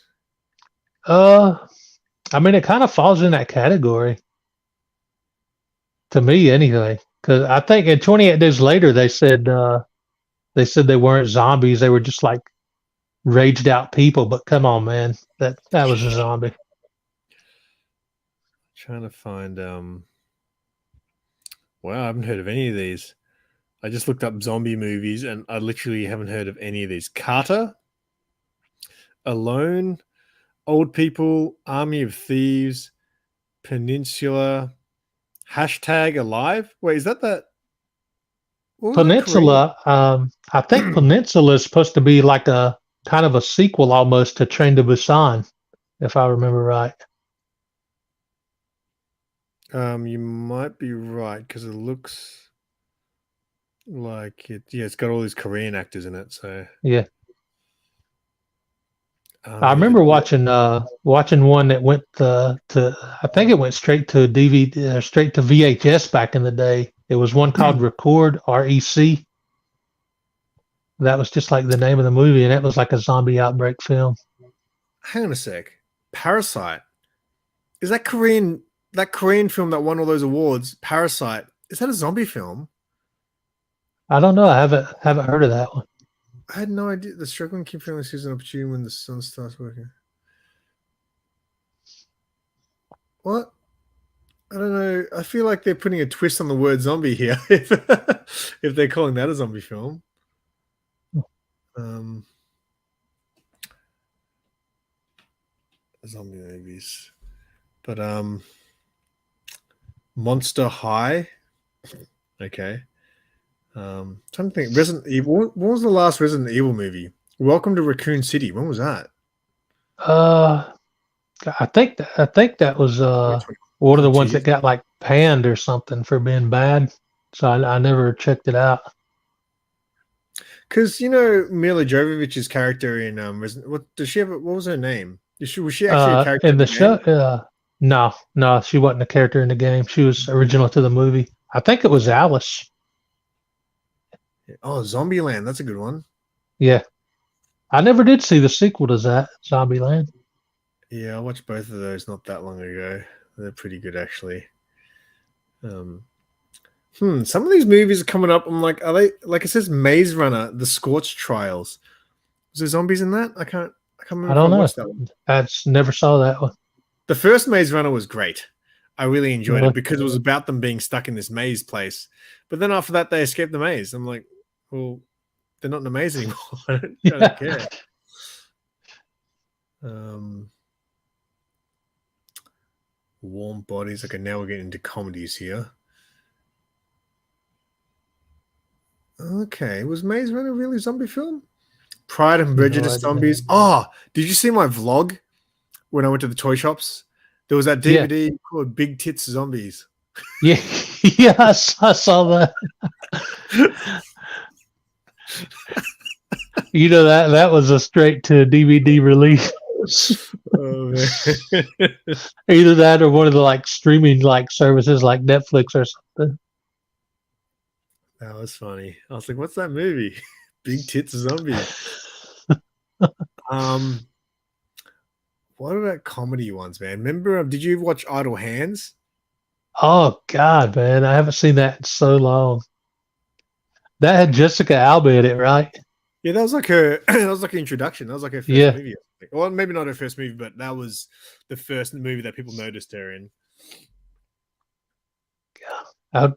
S1: It kind of falls in that category. To me, anyway. Because I think in 28 Days Later, they said they weren't zombies. They were just like raged out people. But come on, man, that was a zombie.
S2: Trying to find. Wow, I haven't heard of any of these. I just looked up zombie movies, and I literally haven't heard of any of these. Carter, Alone, Old People, Army of Thieves, Peninsula, #Alive. Wait, is that that?
S1: Peninsula. I think Peninsula is supposed to be like a kind of a sequel almost to Train to Busan, if I remember right.
S2: You might be right because it looks like it. Yeah, it's got all these Korean actors in it. So
S1: yeah, I remember watching one that went to I think it went straight to DVD, straight to VHS back in the day. It was one called Record, REC. That was just like the name of the movie, and it was like a zombie outbreak film.
S2: Hang on a sec. Parasite. Is that Korean? That Korean film that won all those awards, Parasite. Is that a zombie film?
S1: I don't know. I haven't heard of that one.
S2: I had no idea. The struggling kid family sees an opportunity when the sun starts working. What? I don't know. I feel like they're putting a twist on the word zombie here. if they're calling that a zombie film. Zombie movies. But Monster High. Okay. Trying to think. Resident Evil. What was the last Resident Evil movie? Welcome to Raccoon City. When was that?
S1: I think that was one of the ones that got like panned or something for being bad. So I never checked it out.
S2: Because Mila Jovovich's character in Resident. What does she have? What was her name? Was she actually a character
S1: in the show? No, she wasn't a character in the game. She was original to the movie. I think it was Alice.
S2: Oh, Zombieland. That's a good one.
S1: Yeah. I never did see the sequel to that, Zombieland.
S2: Yeah, I watched both of those not that long ago. They're pretty good, actually. Some of these movies are coming up. I'm like, are they, like it says Maze Runner, The Scorched Trials. Was there zombies in that? I can't remember.
S1: I don't know.
S2: Watched that one.
S1: I just never saw that one.
S2: The first Maze Runner was great. I really enjoyed it because it was about them being stuck in this maze place. But then after that, they escaped the maze. I'm like, well, they're not amazing anymore. I don't
S1: Yeah.
S2: care. Warm Bodies. Okay, now we're getting into comedies here. Okay, was Maze Runner really a zombie film? Pride and Prejudice
S1: idea.
S2: zombies. Oh, did you see my vlog when I went to the toy shops? There was that DVD called Big Tits Zombies.
S1: Yeah, yeah, I saw that. You know that was a straight to DVD release.
S2: Oh, man.
S1: Either that or one of the like streaming like services like Netflix or something.
S2: That was funny. I was like, "What's that movie? Big Tits Zombie." What about comedy ones, man? Remember? Did you watch Idle Hands?
S1: Oh God, man, I haven't seen that in so long. That had Jessica Alba in it, right?
S2: Yeah, that was like her. That was like an introduction. That was like her first movie. Well, maybe not her first movie, but that was the first movie that people noticed her in.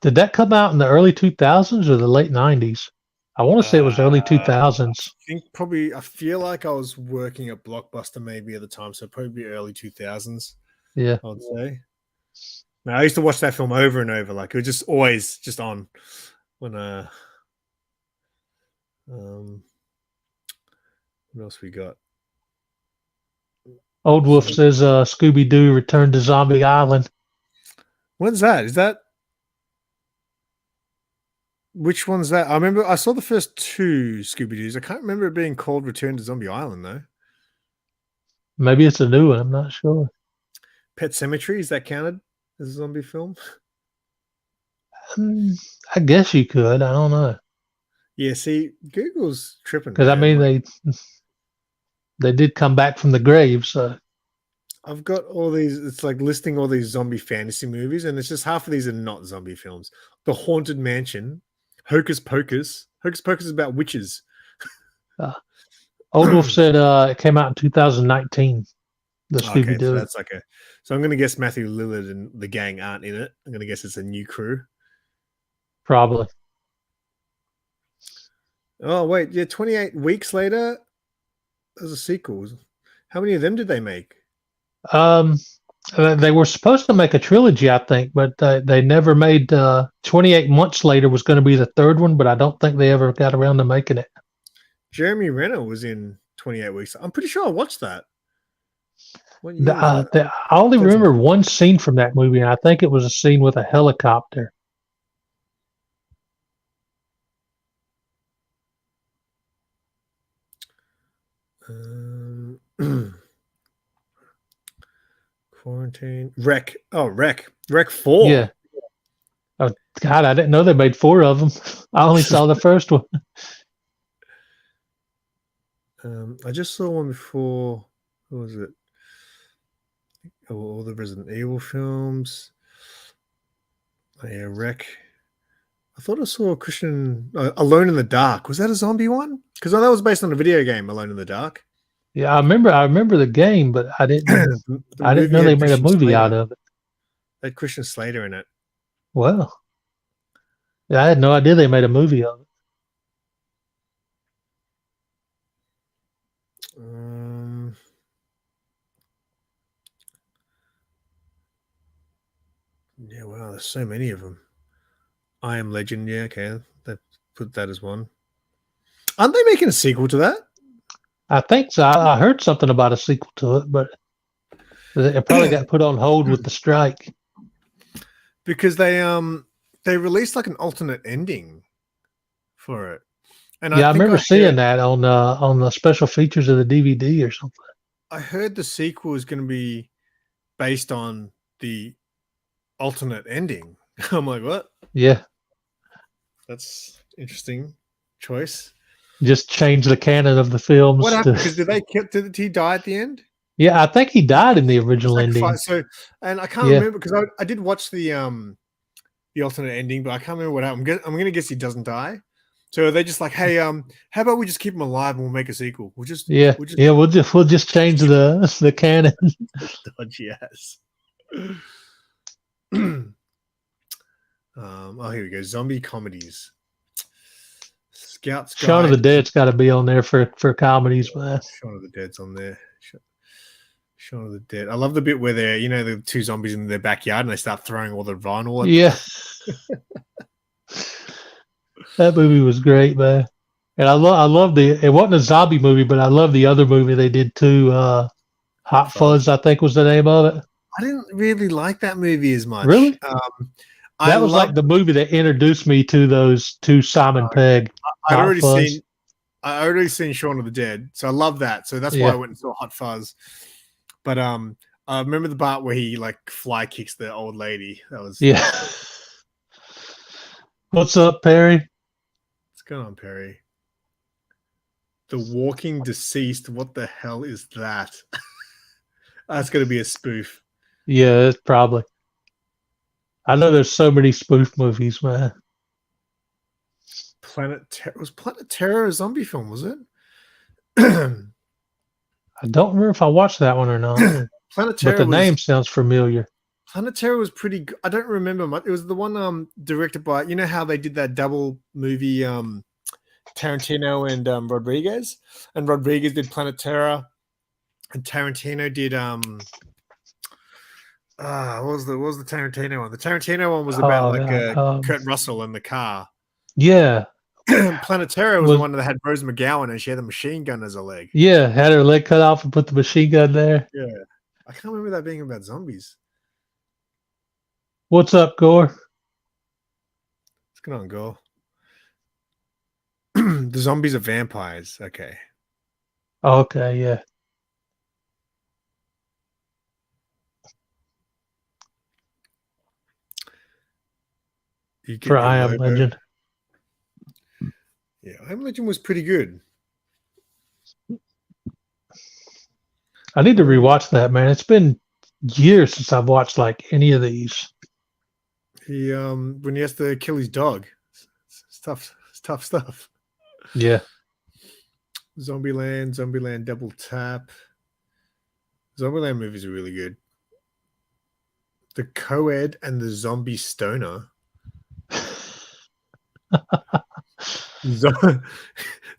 S1: Did that come out in the early 2000s or the late 90s? I want to say it was early 2000s.
S2: I think probably. I feel like I was working at Blockbuster maybe at the time, so probably early 2000s.
S1: Yeah,
S2: I would say. Now, I used to watch that film over and over. Like it was just always just on when what else we got?
S1: Old Wolf says Scooby Doo Return to Zombie Island.
S2: When's that? Is that which one's that? I remember I saw the first two Scooby Doos. I can't remember it being called Return to Zombie Island though.
S1: Maybe it's a new one. I'm not sure.
S2: Pet Sematary, is that counted as a zombie film?
S1: I guess you could. I don't know.
S2: Yeah, see, Google's tripping.
S1: Because I mean, they did come back from the grave, so
S2: I've got all these. It's like listing all these zombie fantasy movies, and it's just half of these are not zombie films. The Haunted Mansion, Hocus Pocus. Hocus Pocus is about witches.
S1: Old Wolf said it came out in 2019. The Scooby Doo.
S2: So that's like So I'm going to guess Matthew Lillard and the gang aren't in it. I'm going to guess it's a new crew.
S1: Probably.
S2: Oh wait, yeah. 28 weeks later, there's a sequel. How many of them did they make?
S1: They were supposed to make a trilogy, I think, but they never made. 28 months later was going to be the third one, but I don't think they ever got around to making it.
S2: Jeremy Renner was in 28 weeks. I'm pretty sure I watched that.
S1: I only remember one scene from that movie, and I think it was a scene with a helicopter.
S2: Quarantine. Wreck. Oh, Wreck 4.
S1: Yeah. Oh God, I didn't know they made 4 of them. I only saw the first one.
S2: I just saw one before. What was it? Oh, all the Resident Evil films. Oh, yeah, Wreck. I thought I saw Christian Alone in the Dark. Was that a zombie one? Because that was based on a video game, Alone in the Dark.
S1: Yeah, I remember the game, but I didn't know they made a movie out of it.
S2: They had Christian Slater in it.
S1: Well, yeah, I had no idea they made a movie of it.
S2: Yeah, wow, there's so many of them. I Am Legend, yeah, okay. They put that as one. Aren't they making a sequel to that?
S1: I think so. I heard something about a sequel to it, but it probably got put on hold with the strike.
S2: Because they released like an alternate ending for it. And
S1: I remember seeing that on the special features of the DVD or something.
S2: I heard the sequel is going to be based on the alternate ending. I'm like, what?
S1: Yeah.
S2: That's interesting choice.
S1: Just change the canon of the films.
S2: What happened? Because did he die at the end?
S1: Yeah, I think he died in the original ending.
S2: So, and I can't remember because I did watch the alternate ending, but I can't remember what happened. I'm going to guess he doesn't die. So they're just like, hey, how about we just keep him alive and we'll make a sequel? We'll just
S1: change the canon.
S2: Dodgy ass. Oh, here we go. Zombie comedies. Scouts
S1: Shaun of the
S2: Guide.
S1: Dead's got to be on there for comedies, man.
S2: Shaun of the Dead's on there. Shaun of the Dead. I love the bit where they're, the two zombies in their backyard and they start throwing all the vinyl at
S1: Yeah. That movie was great, man. And I love it wasn't a zombie movie, but I love the other movie they did too. Hot Fuzz, I think was the name of it.
S2: I didn't really like that movie as much.
S1: Really?
S2: I
S1: That was like the movie that introduced me to those two Simon Pegg.
S2: I'd already seen Shaun of the Dead, so I love that. So that's why I went and saw Hot Fuzz. But I remember the part where he like fly kicks the old lady. That was
S1: What's up, Perry?
S2: What's going on, Perry? The Walking Deceased. What the hell is that? That's going to be a spoof.
S1: Yeah, it's probably. I know there's so many spoof movies, man.
S2: Was Planet Terror a zombie film, was it?
S1: I don't remember if I watched that one or not.
S2: Planet Terror,
S1: but the name sounds familiar.
S2: Planet Terror was pretty good. I don't remember much. It was the one directed by, you know how they did that double movie, Tarantino and Rodriguez? And Rodriguez did Planet Terror, and Tarantino did what was the Tarantino one? The Tarantino one was about Kurt Russell in the car.
S1: Yeah.
S2: Planet Terror was the one that had Rose McGowan and she had a machine gun as a leg.
S1: Yeah, had her leg cut off and put the machine gun there.
S2: Yeah. I can't remember that being about zombies.
S1: What's up, Gore?
S2: What's going on, Gore? The zombies are vampires. Okay.
S1: Okay, yeah. For I Am Legend.
S2: Yeah, I Am Legend was pretty good.
S1: I need to rewatch that, man. It's been years since I've watched like any of these.
S2: He when he has to kill his dog. It's tough stuff.
S1: Yeah.
S2: Zombieland Double Tap. Zombieland movies are really good. The Co-Ed and the Zombie Stoner.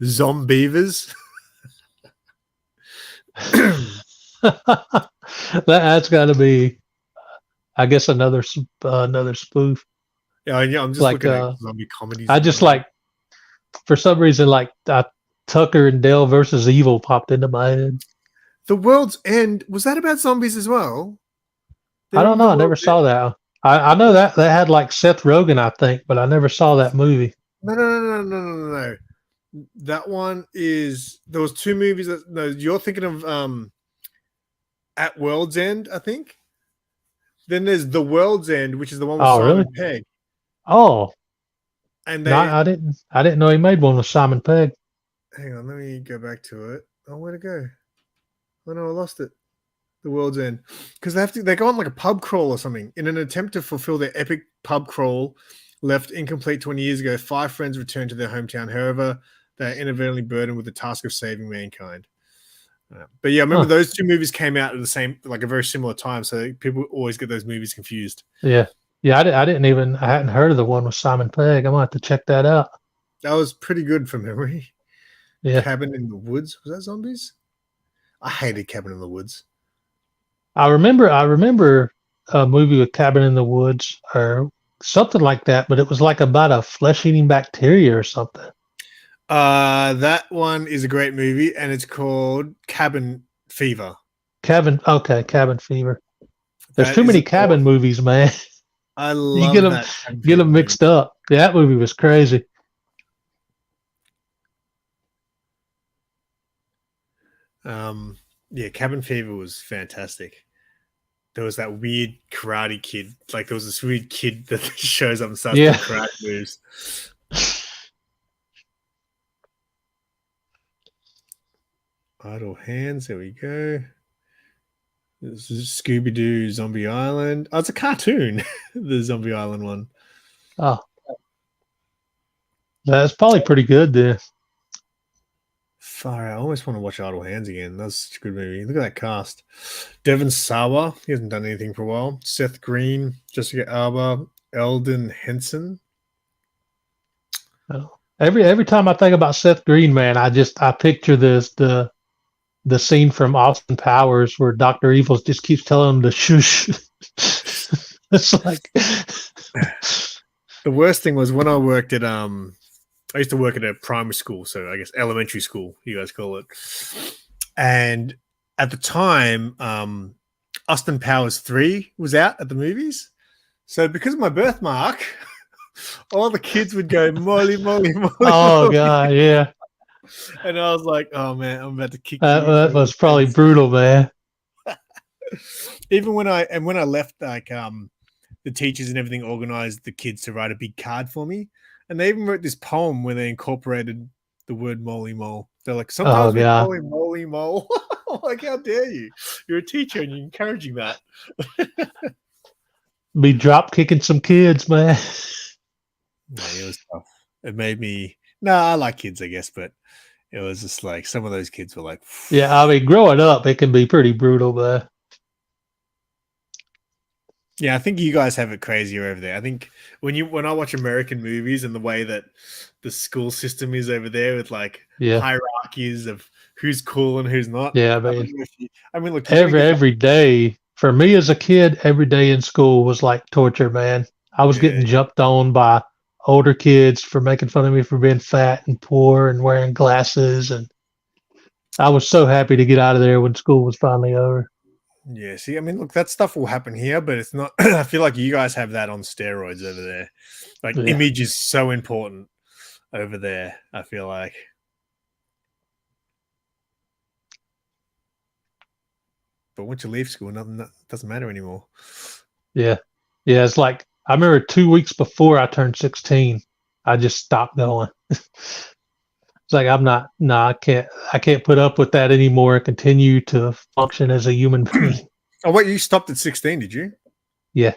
S2: Zombievers.
S1: That's got to be, I guess, another spoof.
S2: Yeah, I'm just looking at zombie comedies.
S1: I just like, for some reason, like Tucker and Dale versus Evil popped into my head.
S2: The World's End, was that about zombies as well?
S1: I don't know. I never saw that. I know that had like Seth Rogen, I think, but I never saw that movie.
S2: No. That one is, there was two movies you're thinking of At World's End, I think. Then there's The World's End, which is the one with Simon Pegg.
S1: Oh.
S2: And
S1: I didn't know he made one with Simon Pegg.
S2: Hang on, let me go back to it. Oh, where'd it go? Oh no, I lost it. The World's End. Because they go on like a pub crawl or something. In an attempt to fulfill their epic pub crawl left incomplete 20 years ago, 5 friends return to their hometown. However, they are inadvertently burdened with the task of saving mankind. But yeah, I remember those two movies came out at the same, like a very similar time. So people always get those movies confused.
S1: Yeah. Yeah, I hadn't heard of the one with Simon Pegg. I'm going to have to check that out.
S2: That was pretty good from memory.
S1: Yeah.
S2: Cabin in the Woods. Was that zombies? I hated Cabin in the Woods.
S1: I remember a movie with Cabin in the Woods or something like that, but it was like about a flesh-eating bacteria or something.
S2: That one is a great movie, and it's called Cabin Fever.
S1: Cabin Fever. There's too many cabin movies, man.
S2: I love
S1: get them mixed up. That movie was crazy.
S2: Yeah, Cabin Fever was fantastic. There was that weird karate kid. Like there was this weird kid that shows up and starts doing karate moves. Idle Hands. There we go. This is Scooby-Doo Zombie Island. Oh, it's a cartoon. The Zombie Island one.
S1: Oh, that's probably pretty good there.
S2: Far out. I almost want to watch Idle Hands again. That's such a good movie. Look at that cast. Devon Sawa. He hasn't done anything for a while. Seth Green, Jessica Alba, Eldon Henson.
S1: Oh. Every time I think about Seth Green, man, I picture the scene from Austin Powers where Dr. Evil just keeps telling him to shush. It's like
S2: The worst thing was when I worked at I used to work at a primary school, so I guess elementary school, you guys call it. And at the time, Austin Powers 3 was out at the movies. So because of my birthmark, all the kids would go Molly, Molly, Molly.
S1: oh
S2: Molly.
S1: god, yeah.
S2: And I was like, oh man, I'm about to kick
S1: That was probably brutal, man.
S2: Even when I left, like the teachers and everything organized the kids to write a big card for me, and they even wrote this poem where they incorporated the word moly mole. They're like, sometimes we call him moly mole. Like, how dare you? You're a teacher and you're encouraging that.
S1: Be drop kicking some kids, man.
S2: No, it was tough. It made me. No, I like kids, I guess, but it was just like some of those kids were like,
S1: yeah. I mean, growing up, it can be pretty brutal, man.
S2: yeah, I think you guys have it crazier over there. I think when I watch American movies and the way that the school system is over there with like hierarchies of who's cool and who's not.
S1: Yeah,
S2: I mean, look,
S1: every day for me as a kid, every day in school was like torture, man. I was getting jumped on by older kids for making fun of me for being fat and poor and wearing glasses, and I was so happy to get out of there when school was finally over.
S2: Yeah, see, I mean, look, that stuff will happen here, but it's not. I feel like you guys have that on steroids over there. Like, image is so important over there, I feel like. But once you leave school, nothing doesn't matter anymore.
S1: Yeah. Yeah, it's like, I remember 2 weeks before I turned 16, I just stopped going. It's like, I can't put up with that anymore and continue to function as a human being.
S2: Oh, wait, you stopped at 16, did you?
S1: Yeah.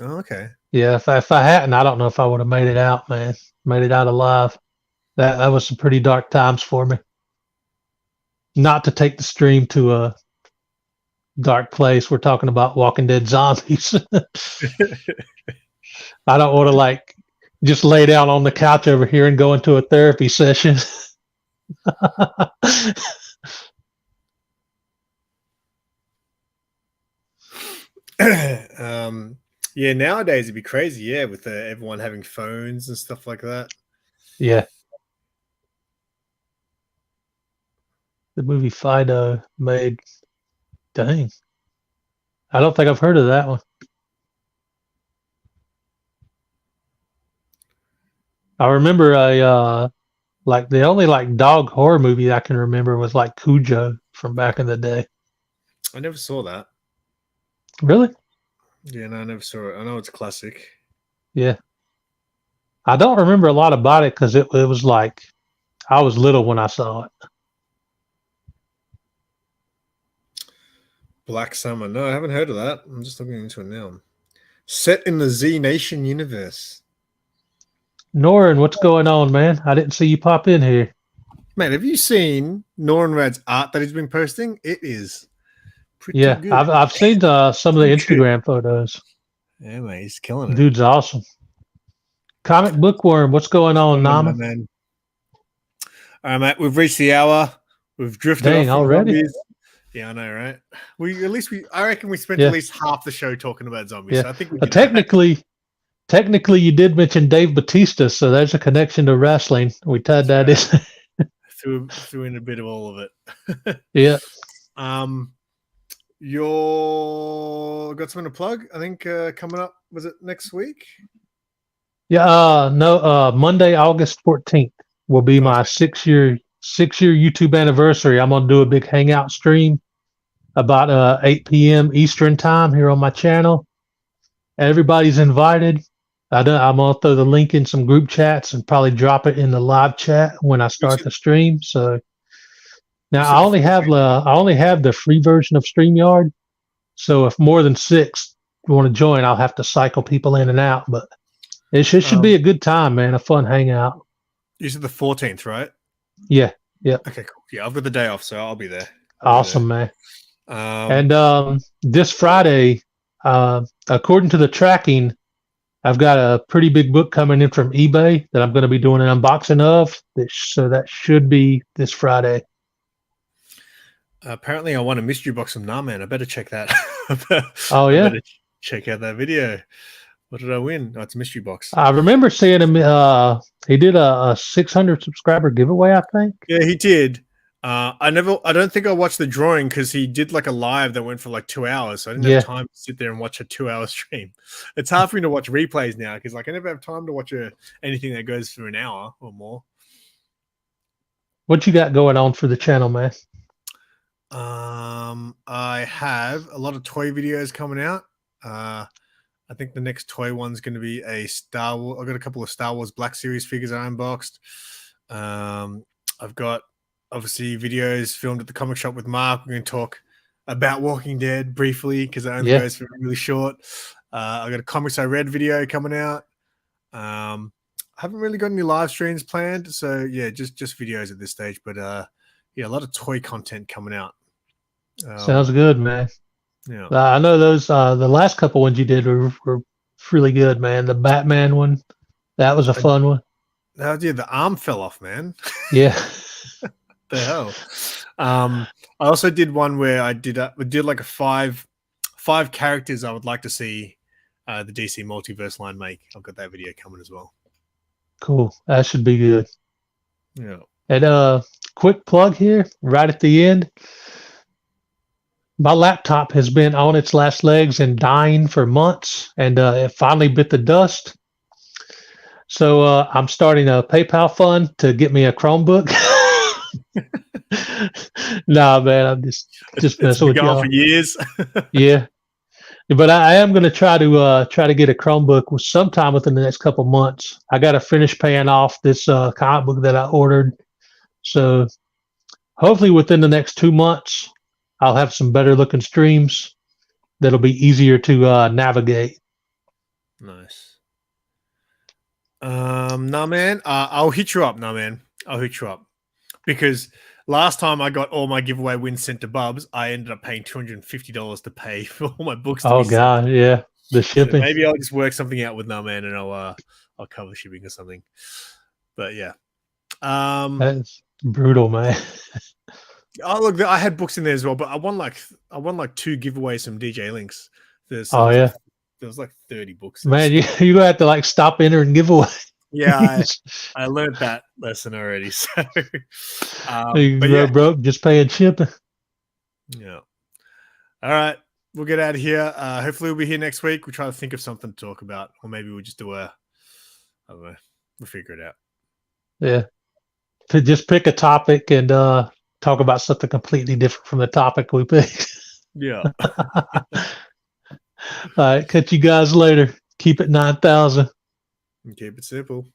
S2: Oh, okay.
S1: Yeah, if I hadn't, I don't know if I would have made it out, man. Made it out alive. That was some pretty dark times for me. Not to take the stream to a dark place. We're talking about Walking Dead zombies. I don't want to like just lay down on the couch over here and go into a therapy session.
S2: Yeah, nowadays it'd be crazy, yeah, with everyone having phones and stuff like that.
S1: Yeah. The movie Fido made, dang. I don't think I've heard of that one. I remember the only like dog horror movie I can remember was like Cujo from back in the day.
S2: I never saw that.
S1: Really?
S2: Yeah, no, I never saw it. I know it's a classic.
S1: Yeah. I don't remember a lot about it because it was like I was little when I saw it.
S2: Black Summer. No, I haven't heard of that. I'm just looking into it now. Set in the Z Nation universe.
S1: Norin, what's going on, man? I didn't see you pop in here.
S2: Man, have you seen Norin Rad's art that he's been posting? It is pretty good.
S1: I've seen some of the Instagram photos.
S2: Yeah, man, he's killing it.
S1: Dude's awesome. Comic Bookworm, what's going on, Nama?
S2: Man. All right, mate, we've reached the hour. We've drifted
S1: Dang,
S2: off
S1: already.
S2: Zombies. Yeah, I know, right? I reckon we spent at least half the show talking about zombies.
S1: Yeah.
S2: So I think we
S1: technically, you did mention Dave Bautista, so there's a connection to wrestling. We tied that in.
S2: threw in a bit of all of it.
S1: Yeah.
S2: You're got something to plug? I think coming up, was it next week?
S1: Yeah. No. Monday, August 14th will be my 6-year YouTube anniversary. I'm gonna do a big hangout stream about 8 p.m. Eastern time here on my channel. Everybody's invited. I'm gonna throw the link in some group chats and probably drop it in the live chat when I start the stream. So now I only have the free version of StreamYard. So if more than 6 want to join, I'll have to cycle people in and out. But it should be a good time, man. A fun hangout.
S2: You said the 14th, right?
S1: Yeah. Yeah.
S2: Okay, cool. Yeah, I've got the day off, so I'll be there.
S1: Awesome, man. And this Friday, according to the tracking, I've got a pretty big book coming in from eBay that I'm going to be doing an unboxing of. So that should be this Friday.
S2: Apparently, I won a mystery box from Narman. I better check that.
S1: Oh,
S2: I
S1: yeah?
S2: better check out that video. What did I win? Oh, it's a mystery box.
S1: I remember seeing him. He did a 600 subscriber giveaway, I think.
S2: Yeah, he did. I don't think I watched the drawing because he did like a live that went for like 2 hours. So I didn't have time to sit there and watch a 2-hour stream. It's hard for me to watch replays now because like I never have time to watch anything that goes for an hour or more.
S1: What you got going on for the channel, man?
S2: I have a lot of toy videos coming out. I think the next toy one's going to be a Star Wars. I've got a couple of Star Wars Black Series figures I unboxed. I've got obviously videos filmed at the comic shop with Mark. We're going to talk about Walking Dead briefly because it only goes for really short. I've got a Comics I Read video coming out. I haven't really got any live streams planned. So yeah, just videos at this stage. But yeah, a lot of toy content coming out.
S1: Sounds good, man.
S2: Yeah,
S1: I know those. The last couple ones you did were really good, man. The Batman one, that was a fun one.
S2: Oh, yeah, the arm fell off, man.
S1: Yeah.
S2: The hell. I also did one where I did like a five characters I would like to see the DC Multiverse line make. I've got that video coming as well.
S1: Cool. That should be good.
S2: Yeah.
S1: And quick plug here, right at the end. My laptop has been on its last legs and dying for months, and it finally bit the dust. So I'm starting a PayPal fund to get me a Chromebook. Nah, man, I'm just messing with y'all
S2: for years.
S1: Yeah, but I am going to try to get a Chromebook sometime within the next couple months. I got to finish paying off this comic book that I ordered, so hopefully within the next 2 months, I'll have some better looking streams that'll be easier to navigate.
S2: Nice. Nah, man. I'll hit you up. Nah, man. I'll hit you up because last time I got all my giveaway wins sent to Bubs, I ended up paying $250 to pay for all my books.
S1: Oh God, yeah, the shipping.
S2: So maybe I'll just work something out with Nah, man, and I'll cover shipping or something. But yeah,
S1: that's brutal, man.
S2: Oh look, I had books in there as well, but I won like 2 giveaways from DJ Links. There was like 30 books.
S1: Man, you gonna have to like stop entering giveaway.
S2: Yeah, I learned that lesson already. So
S1: you go broke just paying shipping.
S2: Yeah. All right, we'll get out of here. Hopefully we'll be here next week. We'll try to think of something to talk about, or maybe we'll just do I don't know. We'll figure it out.
S1: Yeah. To just pick a topic and talk about something completely different from the topic we picked.
S2: Yeah.
S1: All right, catch you guys later. Keep it 9,000.
S2: Keep it simple.